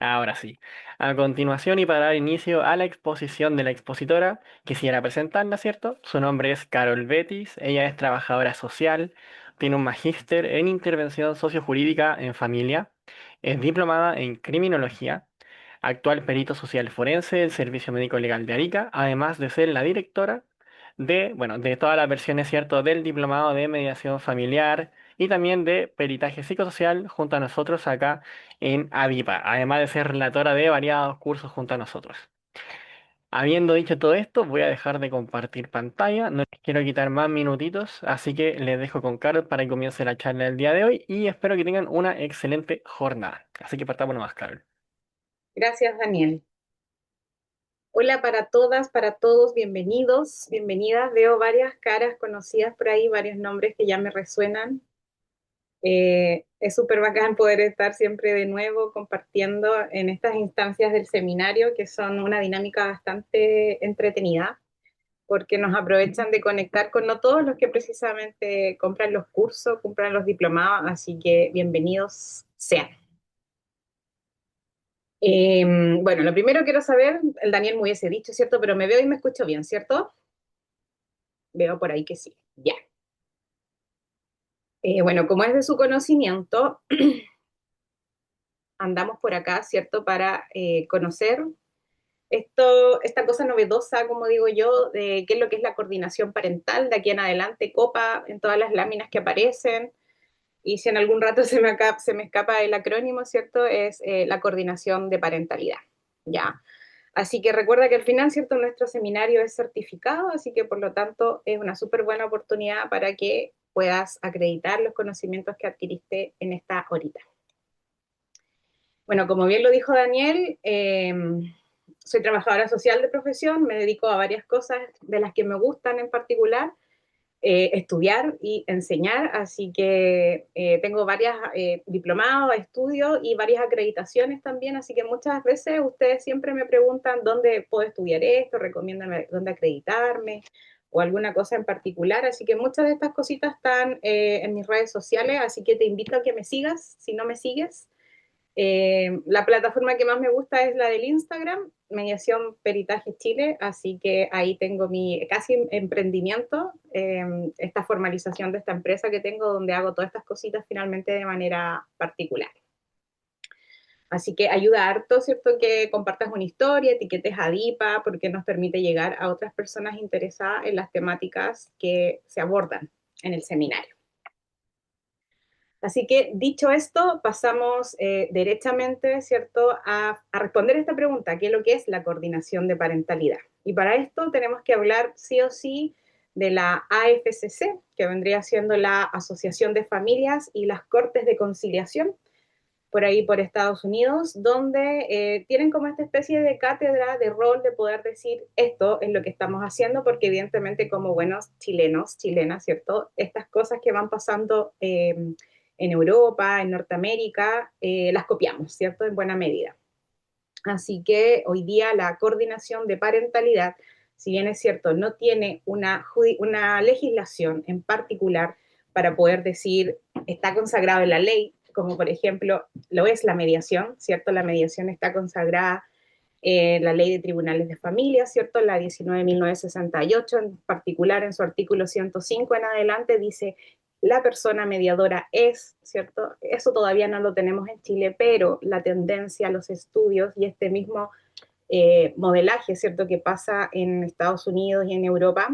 Ahora sí. A continuación y para dar inicio a la exposición de la expositora, quisiera presentarla, ¿cierto? Su nombre es Carol Betis, ella es trabajadora social, tiene un magíster en intervención sociojurídica en familia, es diplomada en criminología, actual perito social forense del Servicio Médico Legal de Arica, además de ser la directora de todas las versiones, ¿cierto?, del diplomado de mediación familiar y también de peritaje psicosocial junto a nosotros acá en AVIPA, además de ser relatora de variados cursos junto a nosotros. Habiendo dicho todo esto, voy a dejar de compartir pantalla, no les quiero quitar más minutitos, así que les dejo con Carol para que comience la charla del día de hoy y espero que tengan una excelente jornada. Así que partamos nomás, Carol. Gracias, Daniel. Hola para todas, para todos, bienvenidos, bienvenidas. Veo varias caras conocidas por ahí, varios nombres que ya me resuenan. Es súper bacán poder estar siempre de nuevo compartiendo en estas instancias del seminario, que son una dinámica bastante entretenida, porque nos aprovechan de conectar con no todos los que precisamente compran los cursos, compran los diplomados, así que bienvenidos sean. Eh, bueno, lo primero quiero saber, el Daniel me hubiese dicho, ¿cierto? Pero me veo y me escucho bien, ¿cierto? Veo por ahí que sí. Ya. Bueno, como es de su conocimiento, andamos por acá, ¿cierto? Para conocer esta cosa novedosa, como digo yo, de qué es lo que es la coordinación parental, de aquí en adelante, copa en todas las láminas que aparecen. Y si en algún rato se me escapa el acrónimo, ¿cierto? Es la coordinación de parentalidad. Ya. Así que recuerda que al final, ¿cierto? Nuestro seminario es certificado, así que por lo tanto es una súper buena oportunidad para que puedas acreditar los conocimientos que adquiriste en esta horita. Bueno, como bien lo dijo Daniel, soy trabajadora social de profesión, me dedico a varias cosas de las que me gustan en particular, estudiar y enseñar, así que tengo varias diplomados, estudios y varias acreditaciones también, así que muchas veces ustedes siempre me preguntan dónde puedo estudiar esto, recomiéndame dónde acreditarme o alguna cosa en particular, así que muchas de estas cositas están en mis redes sociales, así que te invito a que me sigas si no me sigues. La plataforma que más me gusta es la del Instagram, Mediación Peritaje Chile, así que ahí tengo mi casi emprendimiento, esta formalización de esta empresa que tengo donde hago todas estas cositas finalmente de manera particular. Así que ayuda harto, ¿cierto? Que compartas una historia, etiquetes a DIPA, porque nos permite llegar a otras personas interesadas en las temáticas que se abordan en el seminario. Así que dicho esto, pasamos derechamente, ¿cierto?, a responder esta pregunta, ¿qué es lo que es la coordinación de parentalidad? Y para esto tenemos que hablar sí o sí de la AFCC, que vendría siendo la Asociación de Familias y las Cortes de Conciliación, por ahí por Estados Unidos, donde tienen como esta especie de cátedra, de rol de poder decir esto es lo que estamos haciendo, porque evidentemente como buenos chilenos, chilenas, ¿cierto? Estas cosas que van pasando en Europa, en Norteamérica, las copiamos, ¿cierto? En buena medida. Así que hoy día la coordinación de parentalidad, si bien es cierto, no tiene una legislación en particular para poder decir está consagrado en la ley, como por ejemplo lo es la mediación, ¿cierto? La mediación está consagrada en la ley de tribunales de familia, ¿cierto? La 19.968 en particular en su artículo 105 en adelante dice la persona mediadora es, ¿cierto? Eso todavía no lo tenemos en Chile, pero la tendencia, los estudios y este mismo modelaje, ¿cierto?, que pasa en Estados Unidos y en Europa,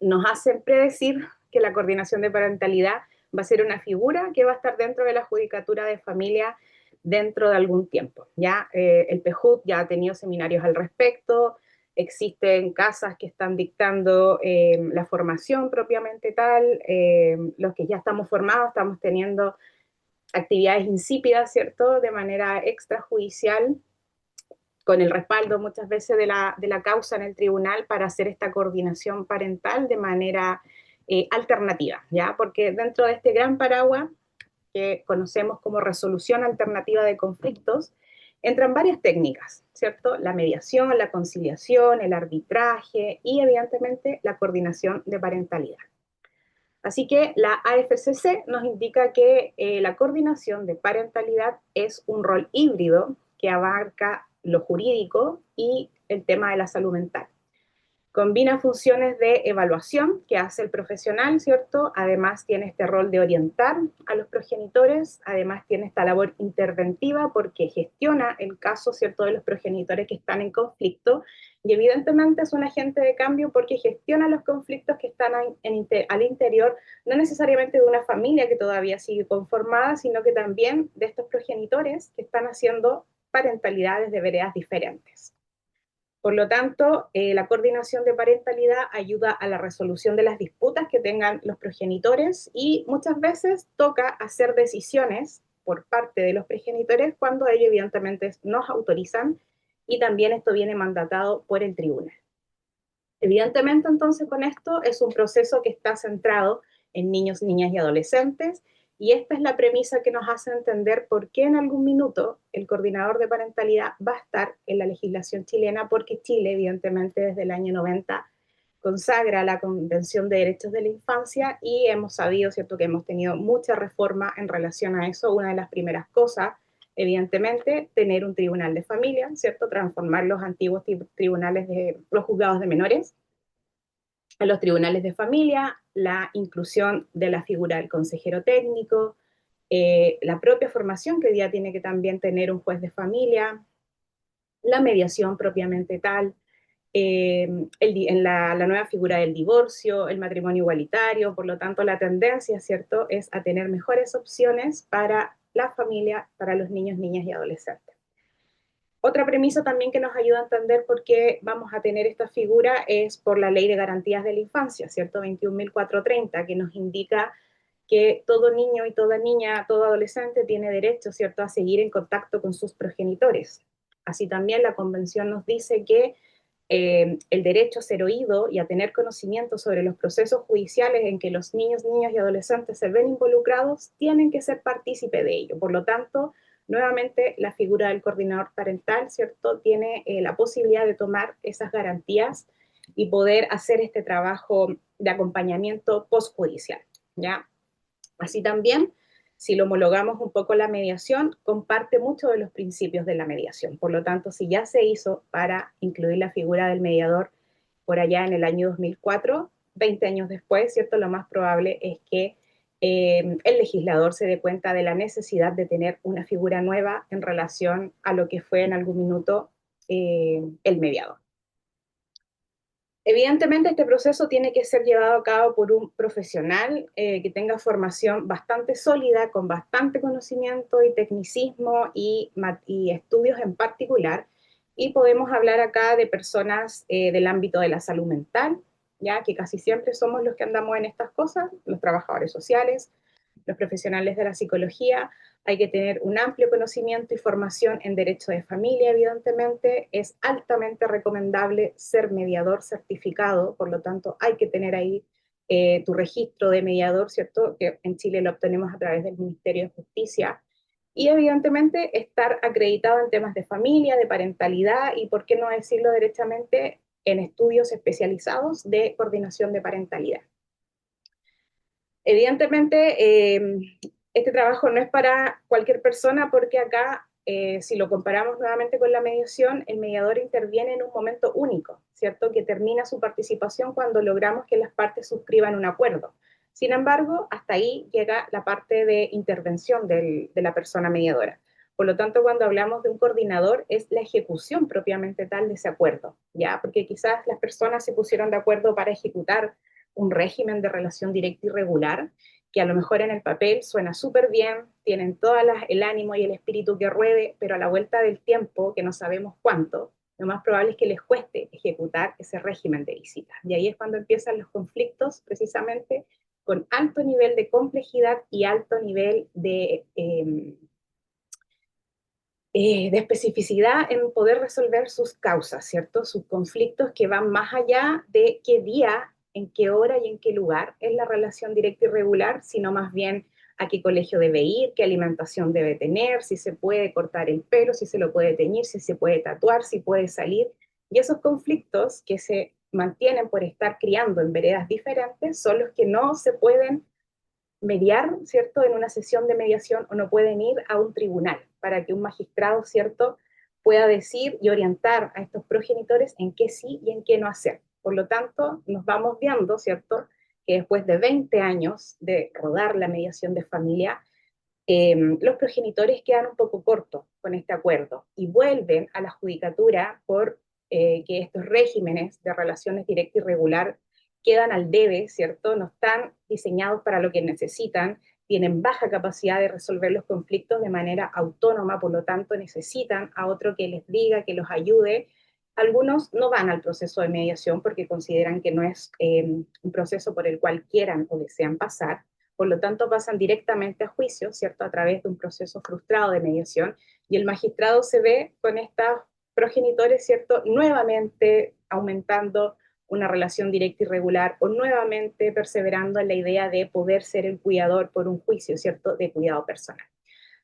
nos hacen predecir que la coordinación de parentalidad va a ser una figura que va a estar dentro de la judicatura de familia dentro de algún tiempo. Ya el PJUV ya ha tenido seminarios al respecto, existen casas que están dictando la formación propiamente tal, los que ya estamos formados estamos teniendo actividades insípidas, ¿cierto?, de manera extrajudicial, con el respaldo muchas veces de la causa en el tribunal para hacer esta coordinación parental de manera alternativa, ¿ya? Porque dentro de este gran paraguas que conocemos como resolución alternativa de conflictos, entran varias técnicas, ¿cierto? La mediación, la conciliación, el arbitraje y evidentemente la coordinación de parentalidad. Así que la AFCC nos indica que la coordinación de parentalidad es un rol híbrido que abarca lo jurídico y el tema de la salud mental. Combina funciones de evaluación que hace el profesional, ¿cierto? Además tiene este rol de orientar a los progenitores, además tiene esta labor interventiva porque gestiona el caso, ¿cierto?, de los progenitores que están en conflicto y evidentemente es un agente de cambio porque gestiona los conflictos que están al interior, no necesariamente de una familia que todavía sigue conformada, sino que también de estos progenitores que están haciendo parentalidades de veredas diferentes. Por lo tanto, la coordinación de parentalidad ayuda a la resolución de las disputas que tengan los progenitores y muchas veces toca hacer decisiones por parte de los progenitores cuando ellos evidentemente nos autorizan y también esto viene mandatado por el tribunal. Evidentemente, entonces, con esto es un proceso que está centrado en niños, niñas y adolescentes, y esta es la premisa que nos hace entender por qué en algún minuto el coordinador de parentalidad va a estar en la legislación chilena, porque Chile, evidentemente, desde el año 90 consagra la Convención de Derechos de la Infancia y hemos sabido, ¿cierto?, que hemos tenido mucha reforma en relación a eso. Una de las primeras cosas, evidentemente, tener un tribunal de familia, ¿cierto?, transformar los antiguos tribunales de los juzgados de menores a los tribunales de familia, la inclusión de la figura del consejero técnico, la propia formación que hoy día tiene que también tener un juez de familia, la mediación propiamente tal, la nueva figura del divorcio, el matrimonio igualitario, por lo tanto la tendencia, ¿cierto?, es a tener mejores opciones para la familia, para los niños, niñas y adolescentes. Otra premisa también que nos ayuda a entender por qué vamos a tener esta figura es por la Ley de Garantías de la Infancia, ¿cierto? 21.430, que nos indica que todo niño y toda niña, todo adolescente tiene derecho, ¿cierto?, a seguir en contacto con sus progenitores. Así también la Convención nos dice que el derecho a ser oído y a tener conocimiento sobre los procesos judiciales en que los niños, niñas y adolescentes se ven involucrados, tienen que ser partícipe de ello. Por lo tanto, nuevamente la figura del coordinador parental, ¿cierto?, tiene la posibilidad de tomar esas garantías y poder hacer este trabajo de acompañamiento postjudicial, ¿ya? Así también, si lo homologamos un poco la mediación, comparte mucho de los principios de la mediación. Por lo tanto, si ya se hizo para incluir la figura del mediador por allá en el año 2004, 20 años después, ¿cierto? Lo más probable es que el legislador se dé cuenta de la necesidad de tener una figura nueva en relación a lo que fue en algún minuto el mediador. Evidentemente, este proceso tiene que ser llevado a cabo por un profesional que tenga formación bastante sólida, con bastante conocimiento y tecnicismo y estudios en particular. Y podemos hablar acá de personas del ámbito de la salud mental, ya que casi siempre somos los que andamos en estas cosas, los trabajadores sociales, los profesionales de la psicología. Hay que tener un amplio conocimiento y formación en derecho de familia, evidentemente. Es altamente recomendable ser mediador certificado, por lo tanto hay que tener ahí tu registro de mediador, ¿cierto?, que en Chile lo obtenemos a través del Ministerio de Justicia. Y evidentemente estar acreditado en temas de familia, de parentalidad y, por qué no decirlo derechamente, en estudios especializados de coordinación de parentalidad. Evidentemente, este trabajo no es para cualquier persona porque acá, si lo comparamos nuevamente con la mediación, el mediador interviene en un momento único, ¿cierto?, que termina su participación cuando logramos que las partes suscriban un acuerdo. Sin embargo, hasta ahí llega la parte de intervención de la persona mediadora. Por lo tanto, cuando hablamos de un coordinador, es la ejecución propiamente tal de ese acuerdo, ¿ya? Porque quizás las personas se pusieron de acuerdo para ejecutar un régimen de relación directa y regular, que a lo mejor en el papel suena súper bien, tienen todo el ánimo y el espíritu que ruede, pero a la vuelta del tiempo, que no sabemos cuánto, lo más probable es que les cueste ejecutar ese régimen de visitas. Y ahí es cuando empiezan los conflictos, precisamente con alto nivel de complejidad y alto nivel de especificidad en poder resolver sus causas, ¿cierto? Sus conflictos que van más allá de qué día, en qué hora y en qué lugar es la relación directa y regular, sino más bien a qué colegio debe ir, qué alimentación debe tener, si se puede cortar el pelo, si se lo puede teñir, si se puede tatuar, si puede salir. Y esos conflictos que se mantienen por estar criando en veredas diferentes son los que no se pueden mediar, ¿cierto?, en una sesión de mediación o no pueden ir a un tribunal para que un magistrado, ¿cierto?, pueda decir y orientar a estos progenitores en qué sí y en qué no hacer. Por lo tanto, nos vamos viendo, ¿cierto?, que después de 20 años de rodar la mediación de familia, los progenitores quedan un poco cortos con este acuerdo y vuelven a la judicatura por que estos regímenes de relaciones directa y regular quedan al debe, ¿cierto? No están diseñados para lo que necesitan, tienen baja capacidad de resolver los conflictos de manera autónoma, por lo tanto necesitan a otro que les diga, que los ayude. Algunos no van al proceso de mediación porque consideran que no es un proceso por el cual quieran o desean pasar, por lo tanto pasan directamente a juicio, ¿cierto?, a través de un proceso frustrado de mediación, y el magistrado se ve con estos progenitores, ¿cierto?, nuevamente aumentando una relación directa y regular, o nuevamente perseverando en la idea de poder ser el cuidador por un juicio, ¿cierto?, de cuidado personal.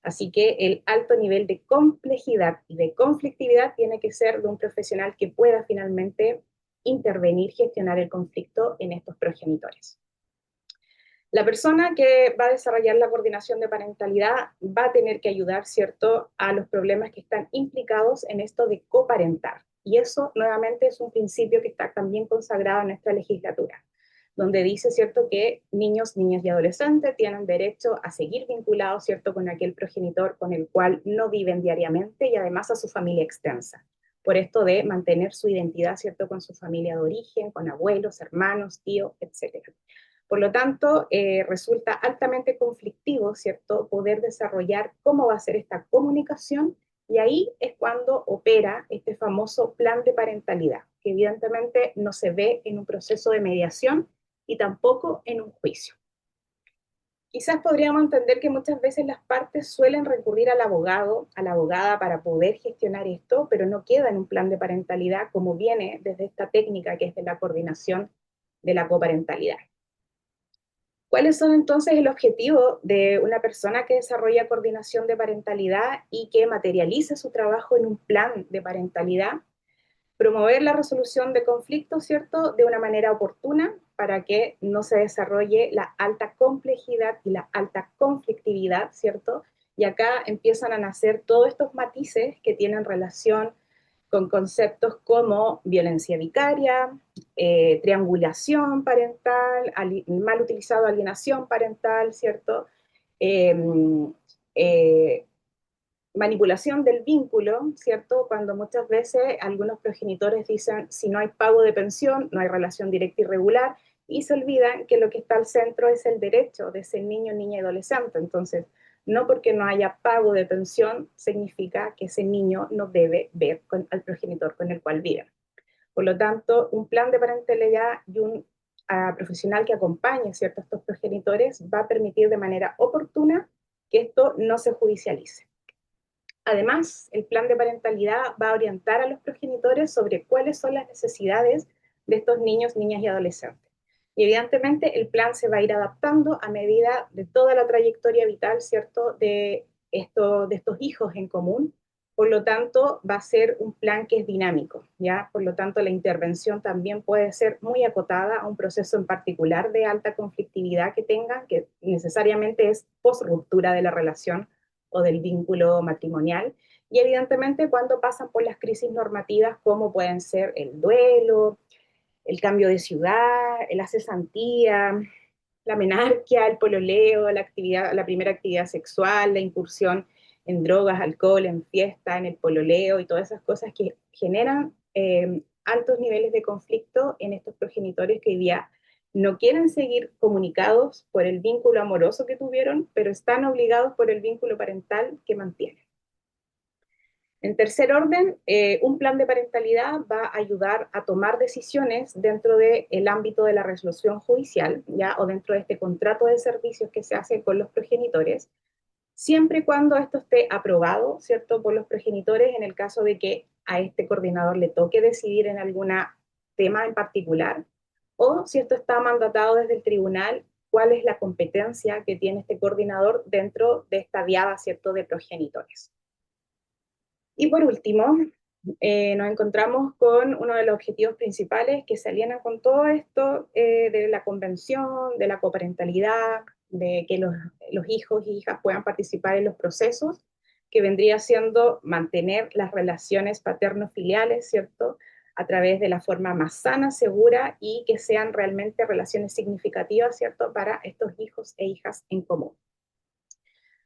Así que el alto nivel de complejidad y de conflictividad tiene que ser de un profesional que pueda finalmente intervenir, gestionar el conflicto en estos progenitores. La persona que va a desarrollar la coordinación de parentalidad va a tener que ayudar, ¿cierto?, a los problemas que están implicados en esto de coparentar. Y eso, nuevamente, es un principio que está también consagrado en nuestra legislatura, donde dice, ¿cierto?, que niños, niñas y adolescentes tienen derecho a seguir vinculados, ¿cierto?, con aquel progenitor con el cual no viven diariamente y además a su familia extensa. Por esto de mantener su identidad, ¿cierto?, con su familia de origen, con abuelos, hermanos, tíos, etcétera. Por lo tanto, resulta altamente conflictivo, ¿cierto?, poder desarrollar cómo va a ser esta comunicación, y ahí es cuando opera este famoso plan de parentalidad, que evidentemente no se ve en un proceso de mediación y tampoco en un juicio. Quizás podríamos entender que muchas veces las partes suelen recurrir al abogado, a la abogada para poder gestionar esto, pero no queda en un plan de parentalidad como viene desde esta técnica que es de la coordinación de la coparentalidad. ¿Cuáles son entonces el objetivo de una persona que desarrolla coordinación de parentalidad y que materializa su trabajo en un plan de parentalidad? Promover la resolución de conflictos, ¿cierto?, de una manera oportuna para que no se desarrolle la alta complejidad y la alta conflictividad, ¿cierto? Y acá empiezan a nacer todos estos matices que tienen relación con conceptos como violencia vicaria, triangulación parental, mal utilizado alienación parental, ¿cierto? Eh, eh, Manipulación del vínculo, ¿cierto? Cuando muchas veces algunos progenitores dicen, si no hay pago de pensión, no hay relación directa y regular, y se olvidan que lo que está al centro es el derecho de ese niño, niña y adolescente. Entonces, no porque no haya pago de pensión significa que ese niño no debe ver al progenitor con el cual vive. Por lo tanto, un plan de parentalidad y un profesional que acompañe, ¿cierto?, a estos progenitores va a permitir de manera oportuna que esto no se judicialice. Además, el plan de parentalidad va a orientar a los progenitores sobre cuáles son las necesidades de estos niños, niñas y adolescentes. Y evidentemente el plan se va a ir adaptando a medida de toda la trayectoria vital, ¿cierto?, de estos hijos en común. Por lo tanto, va a ser un plan que es dinámico, ¿ya? Por lo tanto, la intervención también puede ser muy acotada a un proceso en particular de alta conflictividad que tengan, que necesariamente es post-ruptura de la relación o del vínculo matrimonial, y evidentemente cuando pasan por las crisis normativas como pueden ser el duelo, el cambio de ciudad, la cesantía, la menarquia, el pololeo, la primera actividad sexual, la incursión en drogas, alcohol, en fiesta, en el pololeo y todas esas cosas que generan altos niveles de conflicto en estos progenitores que hoy día no quieren seguir comunicados por el vínculo amoroso que tuvieron, pero están obligados por el vínculo parental que mantienen. En tercer orden, un plan de parentalidad va a ayudar a tomar decisiones dentro del ámbito de la resolución judicial, ¿ya? O dentro de este contrato de servicios que se hace con los progenitores, siempre y cuando esto esté aprobado, ¿cierto?, por los progenitores en el caso de que a este coordinador le toque decidir en algún tema en particular, o si esto está mandatado desde el tribunal, cuál es la competencia que tiene este coordinador dentro de esta diada, ¿cierto?, de progenitores. Y por último, nos encontramos con uno de los objetivos principales que se alinean con todo esto de la convención, de la coparentalidad, de que los hijos y hijas puedan participar en los procesos, que vendría siendo mantener las relaciones paterno-filiales, ¿cierto? A través de la forma más sana, segura y que sean realmente relaciones significativas, ¿cierto? Para estos hijos e hijas en común.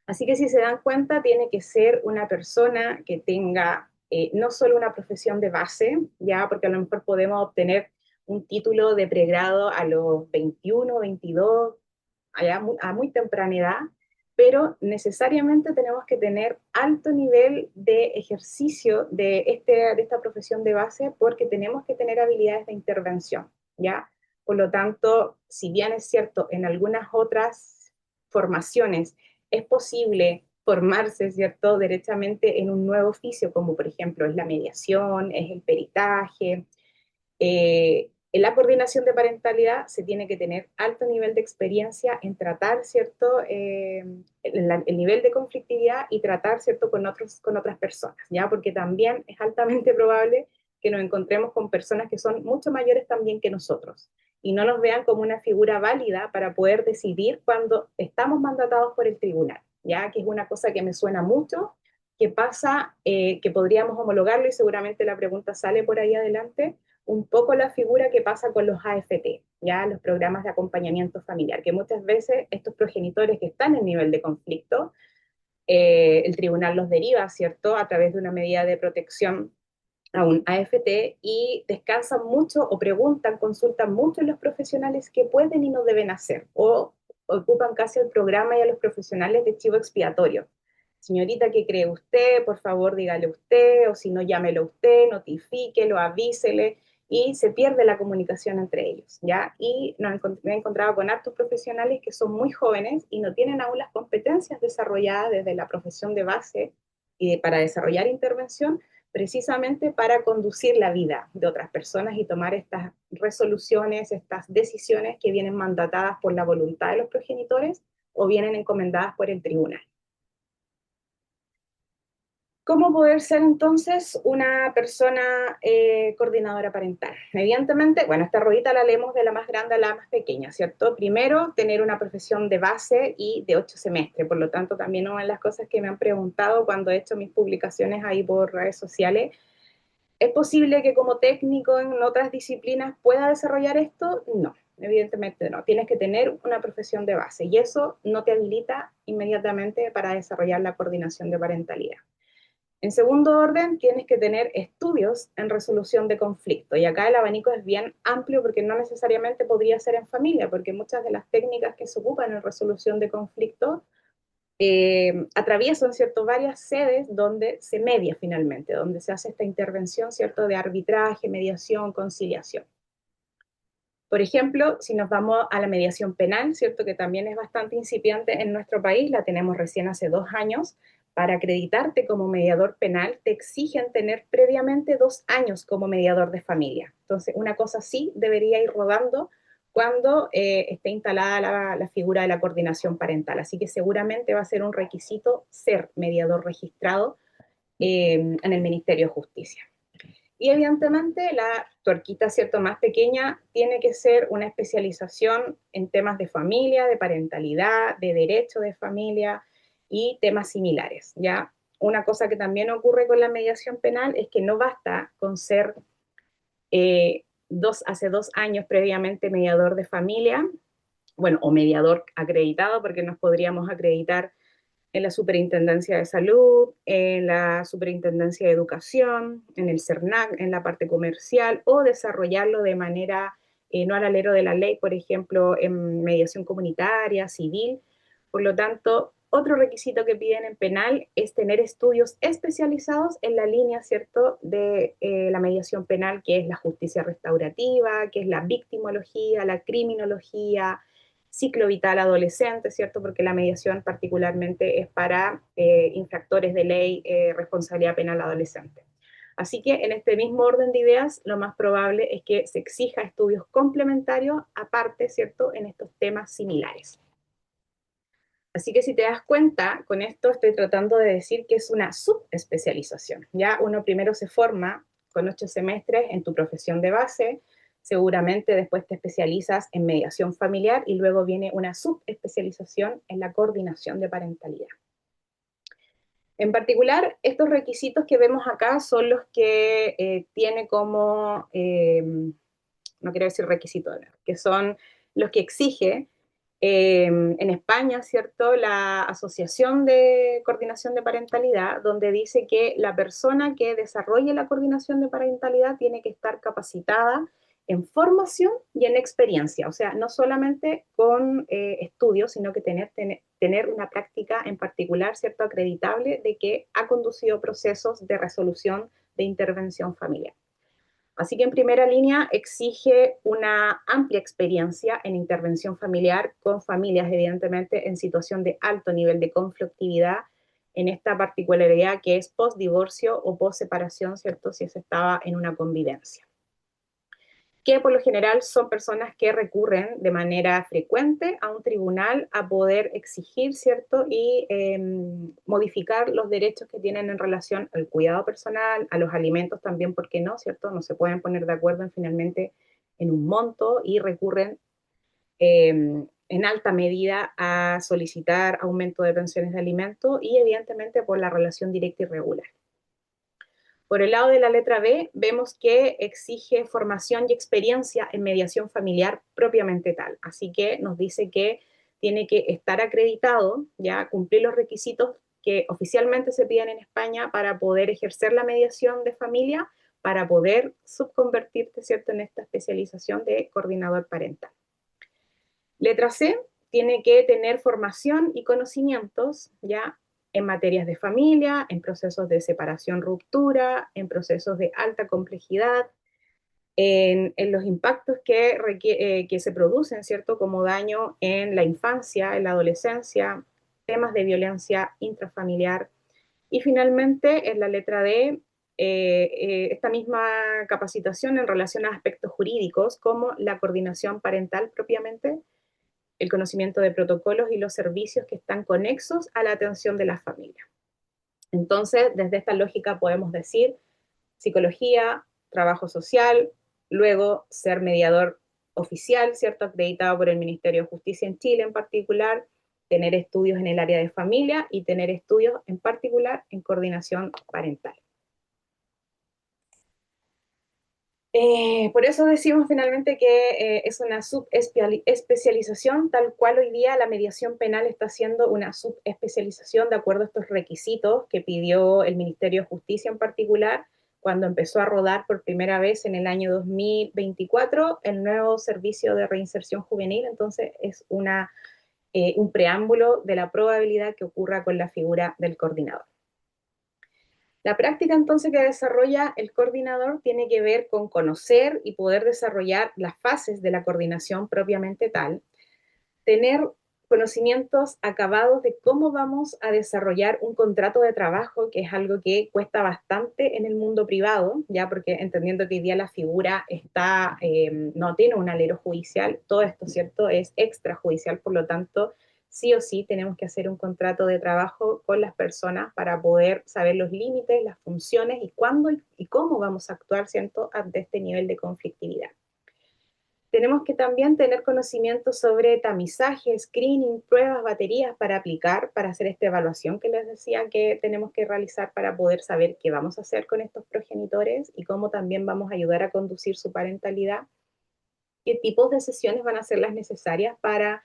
Así que si se dan cuenta, tiene que ser una persona que tenga no solo una profesión de base, ya, porque a lo mejor podemos obtener un título de pregrado a los 21, 22, a muy temprana edad, pero necesariamente tenemos que tener alto nivel de ejercicio de esta profesión de base porque tenemos que tener habilidades de intervención, ¿ya? Por lo tanto, si bien es cierto, en algunas otras formaciones es posible formarse, ¿cierto?, derechamente en un nuevo oficio, como por ejemplo es la mediación, es el peritaje, en la coordinación de parentalidad se tiene que tener alto nivel de experiencia en tratar, ¿cierto?, el nivel de conflictividad y tratar, ¿cierto?, con otras personas, ¿ya? Porque también es altamente probable que nos encontremos con personas que son mucho mayores también que nosotros y no nos vean como una figura válida para poder decidir cuando estamos mandatados por el tribunal, ¿ya? Que es una cosa que me suena mucho, que pasa, que podríamos homologarlo y seguramente la pregunta sale por ahí adelante, un poco la figura que pasa con los AFT, ya los programas de acompañamiento familiar, que muchas veces estos progenitores que están en nivel de conflicto, el tribunal los deriva, ¿cierto?, a través de una medida de protección a un AFT y descansan mucho o preguntan, consultan mucho a los profesionales qué pueden y no deben hacer, o ocupan casi el programa y a los profesionales de chivo expiatorio. Señorita, ¿qué cree usted? Por favor, dígale usted, o si no, llámelo usted, notifíquelo, avísele, y se pierde la comunicación entre ellos, ¿ya? Y me he encontrado con hartos profesionales que son muy jóvenes y no tienen aún las competencias desarrolladas desde la profesión de base para desarrollar intervención, precisamente para conducir la vida de otras personas y tomar estas resoluciones, estas decisiones que vienen mandatadas por la voluntad de los progenitores o vienen encomendadas por el tribunal. ¿Cómo poder ser entonces una persona coordinadora parental? Evidentemente, bueno, esta ruedita la leemos de la más grande a la más pequeña, ¿cierto? Primero, tener una profesión de base y de 8 semestres. Por lo tanto, también una de las cosas que me han preguntado cuando he hecho mis publicaciones ahí por redes sociales, ¿es posible que como técnico en otras disciplinas pueda desarrollar esto? No, evidentemente no. Tienes que tener una profesión de base y eso no te habilita inmediatamente para desarrollar la coordinación de parentalidad. En segundo orden, tienes que tener estudios en resolución de conflicto. Y acá el abanico es bien amplio porque no necesariamente podría ser en familia, porque muchas de las técnicas que se ocupan en resolución de conflicto atraviesan, ¿cierto?, varias sedes donde se media finalmente, donde se hace esta intervención, ¿cierto?, de arbitraje, mediación, conciliación. Por ejemplo, si nos vamos a la mediación penal, ¿cierto?, que también es bastante incipiente en nuestro país, la tenemos recién hace 2 años. Para acreditarte como mediador penal, te exigen tener previamente 2 años como mediador de familia. Entonces, una cosa sí debería ir rodando cuando esté instalada la figura de la coordinación parental. Así que seguramente va a ser un requisito ser mediador registrado en el Ministerio de Justicia. Y evidentemente la tuerquita, ¿cierto?, más pequeña tiene que ser una especialización en temas de familia, de parentalidad, de derecho de familia y temas similares, ¿ya? Una cosa que también ocurre con la mediación penal es que no basta con ser hace 2 años previamente mediador de familia, bueno, o mediador acreditado, porque nos podríamos acreditar en la Superintendencia de Salud, en la Superintendencia de Educación, en el CERNAC, en la parte comercial, o desarrollarlo de manera no al alero de la ley, por ejemplo, en mediación comunitaria, civil. Por lo tanto, otro requisito que piden en penal es tener estudios especializados en la línea, ¿cierto?, de la mediación penal, que es la justicia restaurativa, que es la victimología, la criminología, ciclo vital adolescente, ¿cierto? Porque la mediación particularmente es para infractores de ley, responsabilidad penal adolescente. Así que en este mismo orden de ideas, lo más probable es que se exija estudios complementarios aparte, ¿cierto?, en estos temas similares. Así que si te das cuenta, con esto estoy tratando de decir que es una subespecialización. Ya uno primero se forma con 8 semestres en tu profesión de base, seguramente después te especializas en mediación familiar y luego viene una subespecialización en la coordinación de parentalidad. En particular, estos requisitos que vemos acá son los que tiene como, no quiero decir requisitos, que son los que exige en España, ¿cierto? La Asociación de Coordinación de Parentalidad, donde dice que la persona que desarrolle la coordinación de parentalidad tiene que estar capacitada en formación y en experiencia, o sea, no solamente con estudios, sino que tener una práctica en particular, ¿cierto?, acreditable de que ha conducido procesos de resolución de intervención familiar. Así que en primera línea exige una amplia experiencia en intervención familiar con familias, evidentemente, en situación de alto nivel de conflictividad, en esta particularidad que es post-divorcio o post-separación, ¿cierto?, si se estaba en una convivencia, que por lo general son personas que recurren de manera frecuente a un tribunal a poder exigir, ¿cierto? Y modificar los derechos que tienen en relación al cuidado personal, a los alimentos también, ¿por qué no, ¿cierto? No se pueden poner de acuerdo en finalmente en un monto y recurren en alta medida a solicitar aumento de pensiones de alimento y evidentemente por la relación directa y regular. Por el lado de la letra B, vemos que exige formación y experiencia en mediación familiar propiamente tal. Así que nos dice que tiene que estar acreditado, ya cumplir los requisitos que oficialmente se piden en España para poder ejercer la mediación de familia, para poder subconvertirte, ¿cierto?, en esta especialización de coordinador parental. Letra C, tiene que tener formación y conocimientos ya en materias de familia, en procesos de separación, ruptura, en procesos de alta complejidad, en los impactos que se producen, ¿cierto?, como daño en la infancia, en la adolescencia, temas de violencia intrafamiliar. Y finalmente, en la letra D, esta misma capacitación en relación a aspectos jurídicos como la coordinación parental propiamente, el conocimiento de protocolos y los servicios que están conexos a la atención de la familia. Entonces, desde esta lógica podemos decir psicología, trabajo social, luego ser mediador oficial, ¿cierto?, acreditado por el Ministerio de Justicia en Chile en particular, tener estudios en el área de familia y tener estudios en particular en coordinación parental. Por eso decimos finalmente que es una subespecialización, tal cual hoy día la mediación penal está siendo una subespecialización de acuerdo a estos requisitos que pidió el Ministerio de Justicia en particular cuando empezó a rodar por primera vez en el año 2024 el nuevo servicio de reinserción juvenil. Entonces es un preámbulo de la probabilidad que ocurra con la figura del coordinador. La práctica entonces que desarrolla el coordinador tiene que ver con conocer y poder desarrollar las fases de la coordinación propiamente tal, tener conocimientos acabados de cómo vamos a desarrollar un contrato de trabajo, que es algo que cuesta bastante en el mundo privado, ya porque entendiendo que hoy día la figura está, no tiene un alero judicial, todo esto, ¿cierto?, es extrajudicial, por lo tanto, sí o sí tenemos que hacer un contrato de trabajo con las personas para poder saber los límites, las funciones y cuándo y cómo vamos a actuar, ¿cierto?, ante este nivel de conflictividad. Tenemos que también tener conocimiento sobre tamizaje, screening, pruebas, baterías para aplicar, para hacer esta evaluación que les decía que tenemos que realizar para poder saber qué vamos a hacer con estos progenitores y cómo también vamos a ayudar a conducir su parentalidad, qué tipos de sesiones van a ser las necesarias para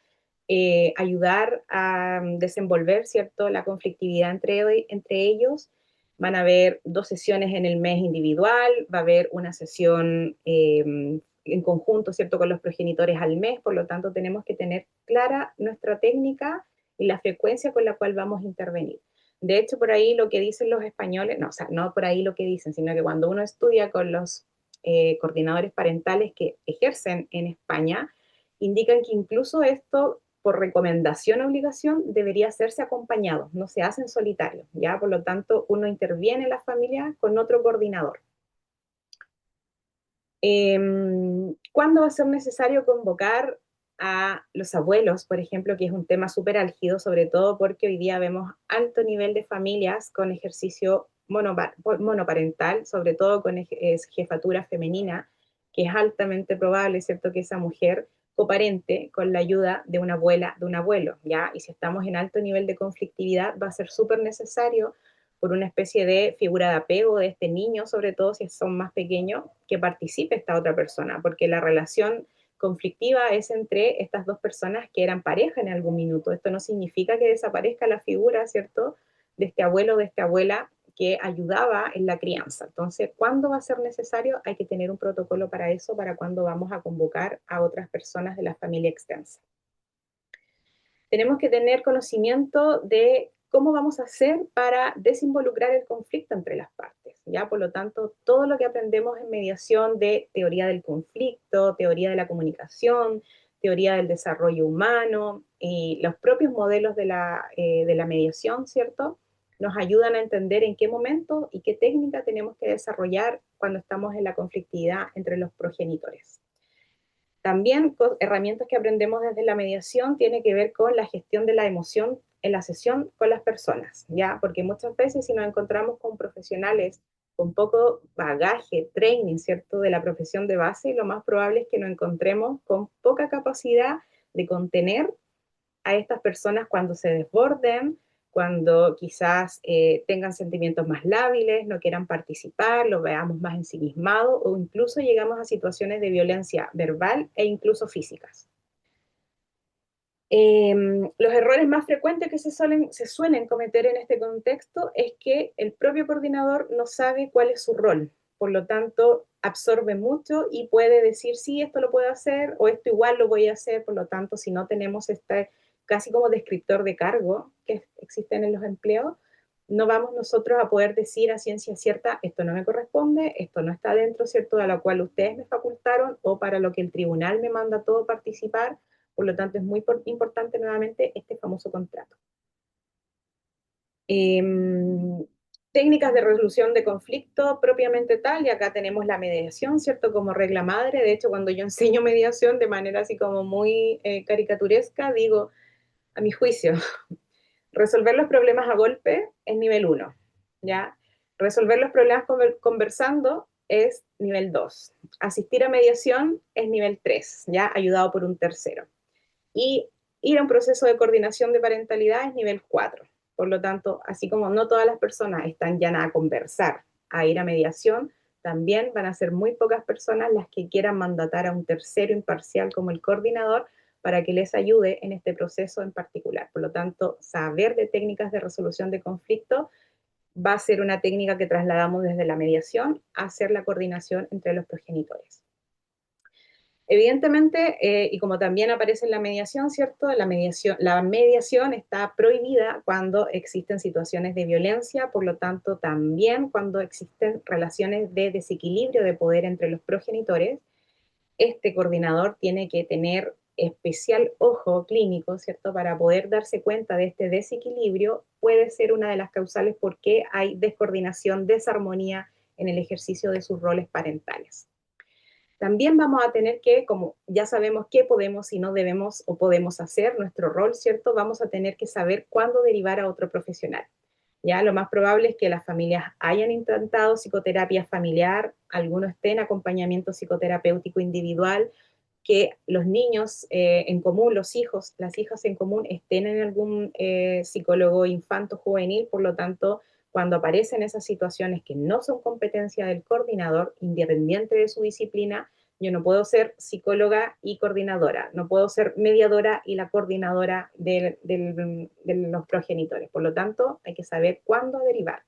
ayudar a desenvolver, ¿cierto?, la conflictividad entre ellos. Van a haber 2 sesiones en el mes individual, va a haber una sesión en conjunto, ¿cierto?, con los progenitores al mes, por lo tanto tenemos que tener clara nuestra técnica y la frecuencia con la cual vamos a intervenir. De hecho, por ahí lo que dicen los españoles, no, o sea, no por ahí lo que dicen, sino que cuando uno estudia con los coordinadores parentales que ejercen en España, indican que incluso esto, por recomendación o obligación, debería hacerse acompañado, no se hace en solitario, ¿ya? Por lo tanto, uno interviene en la familia con otro coordinador. ¿Cuándo va a ser necesario convocar a los abuelos, por ejemplo, que es un tema súper álgido, sobre todo porque hoy día vemos alto nivel de familias con ejercicio monoparental, sobre todo con jefatura femenina, que es altamente probable, ¿cierto?, que esa mujer coparente con la ayuda de una abuela, de un abuelo, ¿ya? Y si estamos en alto nivel de conflictividad, va a ser súper necesario por una especie de figura de apego de este niño, sobre todo si son más pequeños, que participe esta otra persona, porque la relación conflictiva es entre estas dos personas que eran pareja en algún minuto. Esto no significa que desaparezca la figura, ¿cierto?, de este abuelo o de esta abuela que ayudaba en la crianza. Entonces, ¿cuándo va a ser necesario? Hay que tener un protocolo para eso, para cuando vamos a convocar a otras personas de la familia extensa. Tenemos que tener conocimiento de cómo vamos a hacer para desinvolucrar el conflicto entre las partes. ¿Ya? Por lo tanto, todo lo que aprendemos en mediación de teoría del conflicto, teoría de la comunicación, teoría del desarrollo humano y los propios modelos de la mediación, ¿cierto?, nos ayudan a entender en qué momento y qué técnica tenemos que desarrollar cuando estamos en la conflictividad entre los progenitores. También herramientas que aprendemos desde la mediación tiene que ver con la gestión de la emoción en la sesión con las personas, ¿ya? Porque muchas veces si nos encontramos con profesionales con poco bagaje, training, ¿cierto?, de la profesión de base, lo más probable es que nos encontremos con poca capacidad de contener a estas personas cuando se desborden, cuando quizás tengan sentimientos más lábiles, no quieran participar, lo veamos más ensimismado o incluso llegamos a situaciones de violencia verbal e incluso físicas. Los errores más frecuentes que se suelen cometer en este contexto es que el propio coordinador no sabe cuál es su rol, por lo tanto absorbe mucho y puede decir, sí, esto lo puedo hacer o esto igual lo voy a hacer, por lo tanto, si no tenemos este casi como descriptor de cargo que existen en los empleos, no vamos nosotros a poder decir a ciencia cierta, esto no me corresponde, esto no está dentro, ¿cierto?, de lo cual ustedes me facultaron o para lo que el tribunal me manda todo participar. Por lo tanto, es muy importante nuevamente este famoso contrato. Eh, técnicas de resolución de conflicto propiamente tal, y acá tenemos la mediación, ¿cierto?, como regla madre. De hecho, cuando yo enseño mediación de manera así como muy caricaturesca, digo, a mi juicio, resolver los problemas a golpe es nivel 1, ¿ya? Resolver los problemas conversando es nivel 2. Asistir a mediación es nivel 3, ¿ya? Ayudado por un tercero. Y ir a un proceso de coordinación de parentalidad es nivel 4. Por lo tanto, así como no todas las personas están ya a conversar, a ir a mediación, también van a ser muy pocas personas las que quieran mandatar a un tercero imparcial como el coordinador para que les ayude en este proceso en particular. Por lo tanto, saber de técnicas de resolución de conflicto va a ser una técnica que trasladamos desde la mediación a hacer la coordinación entre los progenitores. Evidentemente, y como también aparece en la mediación, ¿cierto? La mediación está prohibida cuando existen situaciones de violencia, por lo tanto, también cuando existen relaciones de desequilibrio de poder entre los progenitores, este coordinador tiene que tener especial ojo clínico, ¿cierto? Para poder darse cuenta de este desequilibrio, puede ser una de las causales por qué hay descoordinación, desarmonía en el ejercicio de sus roles parentales. También vamos a tener que, como ya sabemos qué podemos y no debemos o podemos hacer, nuestro rol, ¿cierto? Vamos a tener que saber cuándo derivar a otro profesional. Ya lo más probable es que las familias hayan intentado psicoterapia familiar, algunos estén en acompañamiento psicoterapéutico individual, que los niños en común, los hijos, las hijas en común estén en algún psicólogo infanto juvenil, por lo tanto, cuando aparecen esas situaciones que no son competencia del coordinador, independiente de su disciplina, yo no puedo ser psicóloga y coordinadora, no puedo ser mediadora y la coordinadora de los progenitores. Por lo tanto, hay que saber cuándo derivar.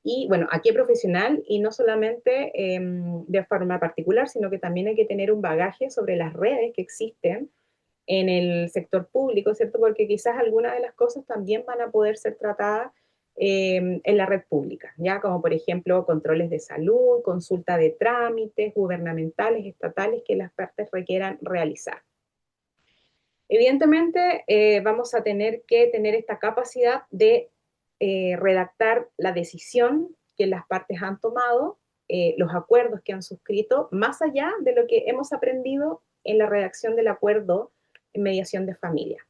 Y bueno, a qué profesional, y no solamente de forma particular, sino que también hay que tener un bagaje sobre las redes que existen en el sector público, ¿cierto? Porque quizás algunas de las cosas también van a poder ser tratadas en la red pública, ¿ya? Como por ejemplo controles de salud, consulta de trámites gubernamentales, estatales que las partes requieran realizar. Evidentemente, vamos a tener que tener esta capacidad de redactar la decisión que las partes han tomado, los acuerdos que han suscrito, más allá de lo que hemos aprendido en la redacción del acuerdo en mediación de familia.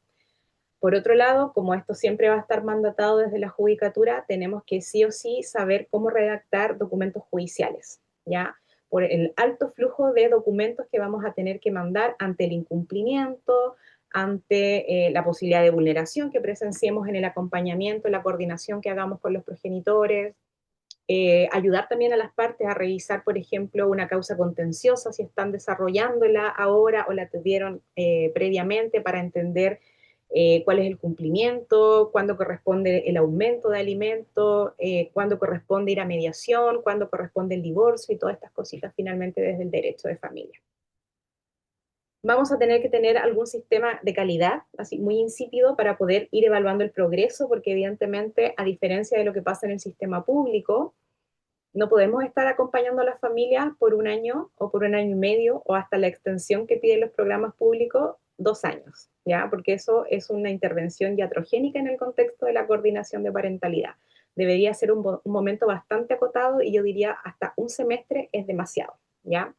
Por otro lado, como esto siempre va a estar mandatado desde la judicatura, tenemos que sí o sí saber cómo redactar documentos judiciales, ¿ya? Por el alto flujo de documentos que vamos a tener que mandar ante el incumplimiento, ante la posibilidad de vulneración que presenciemos en el acompañamiento, en la coordinación que hagamos con los progenitores, ayudar también a las partes a revisar, por ejemplo, una causa contenciosa, si están desarrollándola ahora o la tuvieron previamente para entender cuál es el cumplimiento, cuándo corresponde el aumento de alimentos, cuándo corresponde ir a mediación, cuándo corresponde el divorcio y todas estas cositas finalmente desde el derecho de familia. Vamos a tener que tener algún sistema de calidad, así muy insípido, para poder ir evaluando el progreso, porque evidentemente, a diferencia de lo que pasa en el sistema público, no podemos estar acompañando a las familias por un año o por un año y medio o hasta la extensión que piden los programas públicos, 2 años, ¿ya? Porque eso es una intervención iatrogénica en el contexto de la coordinación de parentalidad. Debería ser un momento bastante acotado y yo diría hasta un semestre es demasiado, ¿ya?